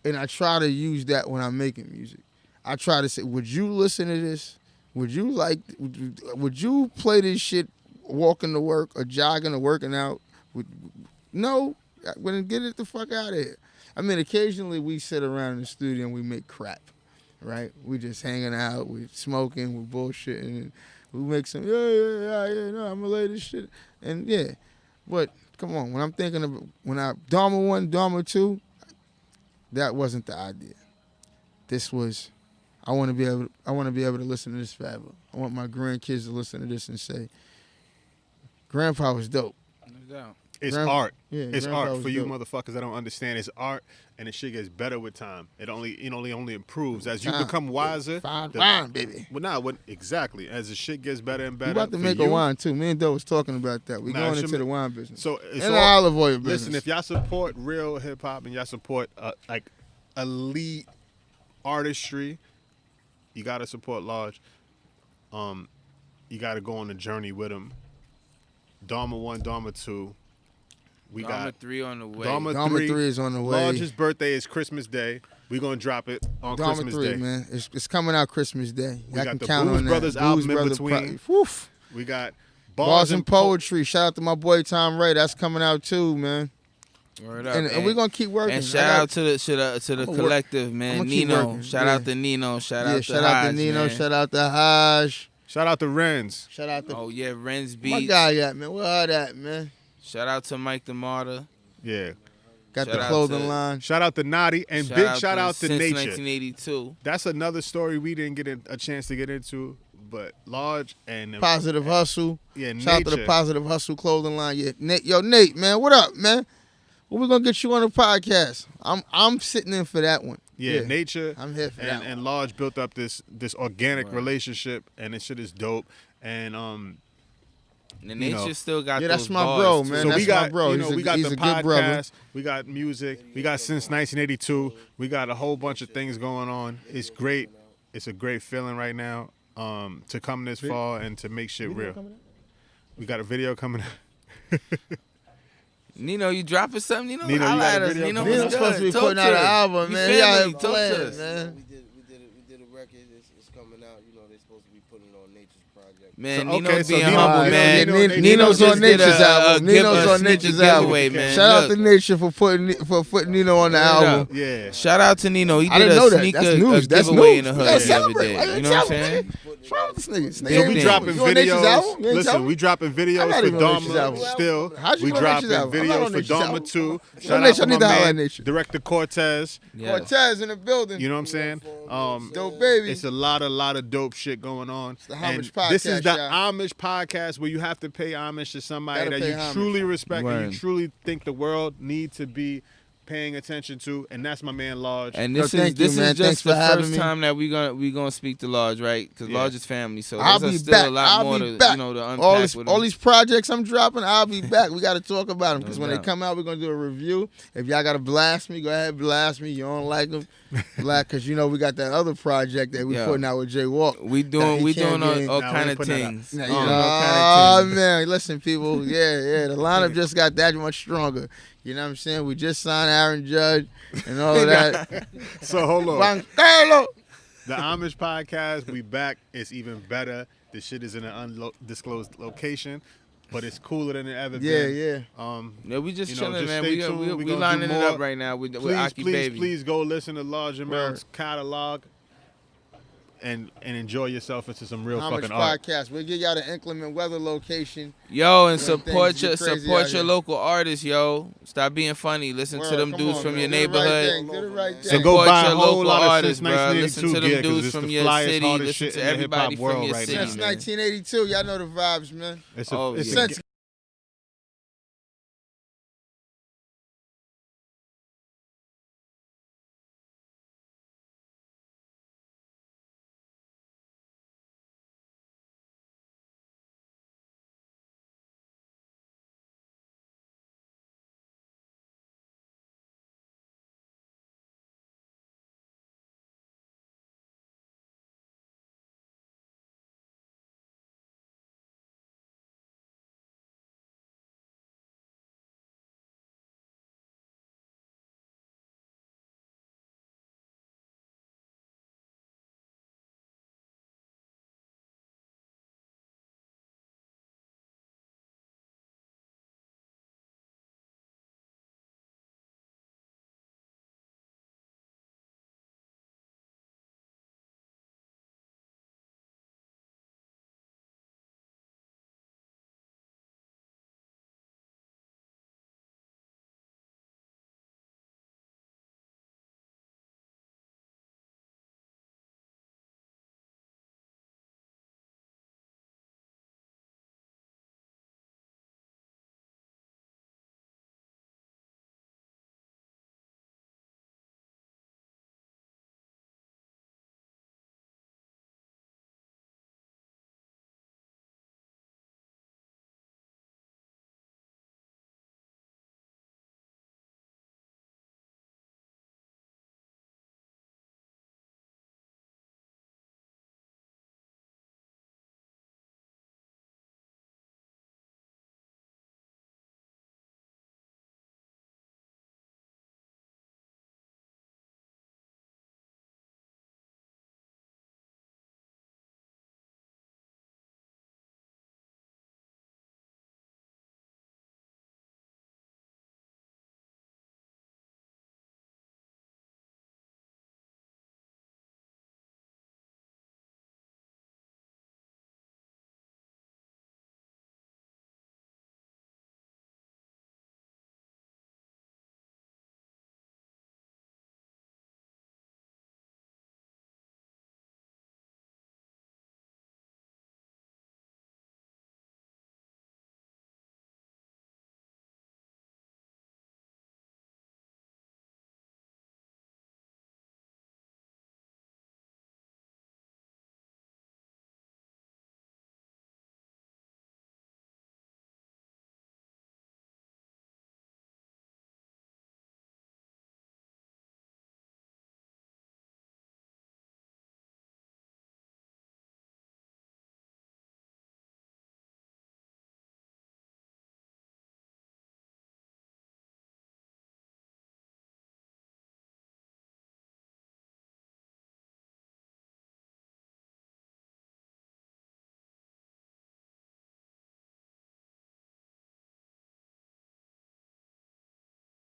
and I try to use that when I'm making music. I try to say, would you listen to this? Would you play this shit walking to work or jogging or working out? No, then get it the fuck out of here. I mean, occasionally we sit around in the studio and we make crap, right? We just hanging out, we smoking, we bullshitting, and we make some, no, I'm gonna lay this shit. And yeah, but come on, when I'm thinking of, Dharma 1, Dharma 2, that wasn't the idea. This was, I want to be able to listen to this forever. I want my grandkids to listen to this and say, Grandpa was dope. No doubt. It's art. Yeah, It's Grandpa art was for you dope. motherfuckers that don't understand. It's art, and the shit gets better with time. It only improves as you Time. become wiser. Fine wine, baby. Well, exactly. As the shit gets better and We better. about to for make you, a wine too. Me and Doe was talking about that. We Nah, going it into should the be- wine business. So it's and the all, olive oil business. listen, if y'all support real hip hop and y'all support like elite artistry, you gotta support Large. You gotta go on the journey with him. Dharma 1, Dharma 2. We Dharma got 3 on the way. Dharma Dharma 3. 3 is on the way. Large's birthday is Christmas Day. We're gonna drop it on Dharma Christmas 3, Day. man. It's coming out Christmas Day. We Y'all got can the count Blues on Brothers that. album in Brothers between. Woof. We got Bars and Poetry. Shout out to my boy Tom Ray. That's coming out too, man. Word up. And we're gonna keep working. And shout out to the I'ma collective, man. I'ma keep Nino. working. Shout Yeah. out to Nino. Shout yeah, out to shout out to Hodge, Nino. man. Shout out to Haj. Shout out to Renz. Shout out to Oh yeah, Ren's my Beats. guy at, man. Where are that, man? Shout out to Mike the Martyr. Yeah. Got Shout the out clothing to- line. Shout out to Naughty and big shout out to since Nature. 1982. That's another story we didn't get a chance to get into, but Large and Positive Hustle. yeah, Shout out Nature. to the Positive Hustle clothing line. Yeah, Nate, man, what up, man? When we gonna get you on the podcast? I'm sitting in for that one. Yeah, Nature I'm here for that one. and Large built up this organic Right. relationship, and this shit is dope. And The You know. Nature still got Yeah, those that's my bars, bro, too. man. so that's we got my bro. we got he's the a good brother. podcast, we got music, we got since 1982. We got a whole bunch of things going on. It's great. It's a great feeling right now to come this far and to make shit real. We got a video coming out. Nino, you dropping something? Nino, you got holla a at us. video Nino, coming Nino's what's supposed to good? be Talk putting to out an us. album, We man. He out family. here Talk to playing, us. man. We did a record. It's coming out. You know, they're supposed to be putting it on Nature's project. Man, So, Nino okay, so being Nino- humble, Nino- man. Nino- Nino's just on did Nature's album. Nino's on Snitches Nature's album. giveaway, man. Shout out Look. to Nature for putting Nino on the Word album. up. Yeah. Shout out to Nino. He I did didn't a know that. sneaker That's news. a That's giveaway news. in the You hood gotta the other celebrate. day. Why you You know what I'm celebrating? saying? What's wrong with this nigga? So Big we thing. dropping You on Nature's videos. album? You ain't tell Listen, me? we dropping I'm videos not for even on Nature's Dharma album. still. How'd you We go on dropping Nature's album? I'm not videos on for Nature's Dharma album. too. Nature, Shout I out to need my to holler at man, Nature. Director Cortez. Yeah. Cortez in the building. You know what I'm saying? Dope baby. It's a lot of dope shit going on. the Homage And this is podcast, the y'all. Homage podcast where you have to pay homage to somebody Gotta that pay you homage. truly respect and Word. you truly think the world needs to be paying attention to, and that's my man Large. And Yo, this thank is you, man. just Thanks the for having first me. time that we gonna speak to Large, right? Because Yeah. Large is family, so I'll there's be still back. a lot I'll more be to back. to unpack with all him. these projects I'm dropping, I'll be back. We got to talk about them because No when they doubt. come out, we're gonna do a review. If y'all gotta blast me, go ahead blast me. You don't like them, because we got that other project that we Yo. putting out with Jay Walk. We Nah, doing he we can't doing get in. all Nah, we kind ain't of putting that things. Nah, All oh kind of things. man, listen, people, yeah, the lineup just got that much stronger. You know what I'm saying? We just signed Aaron Judge and all of that. So hold on. Juan Carlos. The Homage podcast, we back. It's even better. This shit is in an undisclosed location, but it's cooler than it ever Yeah, been. yeah. Yeah, we just You know, chilling, just man. stay We tuned. We we gonna lining do it more. up right now with Please, Aki please, Baby. please go listen to Large Amount's catalog. and enjoy yourself into some real Homage fucking art. podcast. We'll give y'all the inclement weather location. Yo, and When support things your get crazy support out your here. local artists, yo. Stop being funny. Listen to Word, them come dudes on, from man. your Get it right neighborhood. thing, get it right So thing. go Support buy a your whole local lot of artists, Since bro. Listen to 1982 them gear, 'cause dudes it's from the your flyest, city. hardest Listen shit to in the everybody hip-hop from world your right city, now. Since man. 1982, y'all know the vibes, man. It's Oh, it's yeah. Since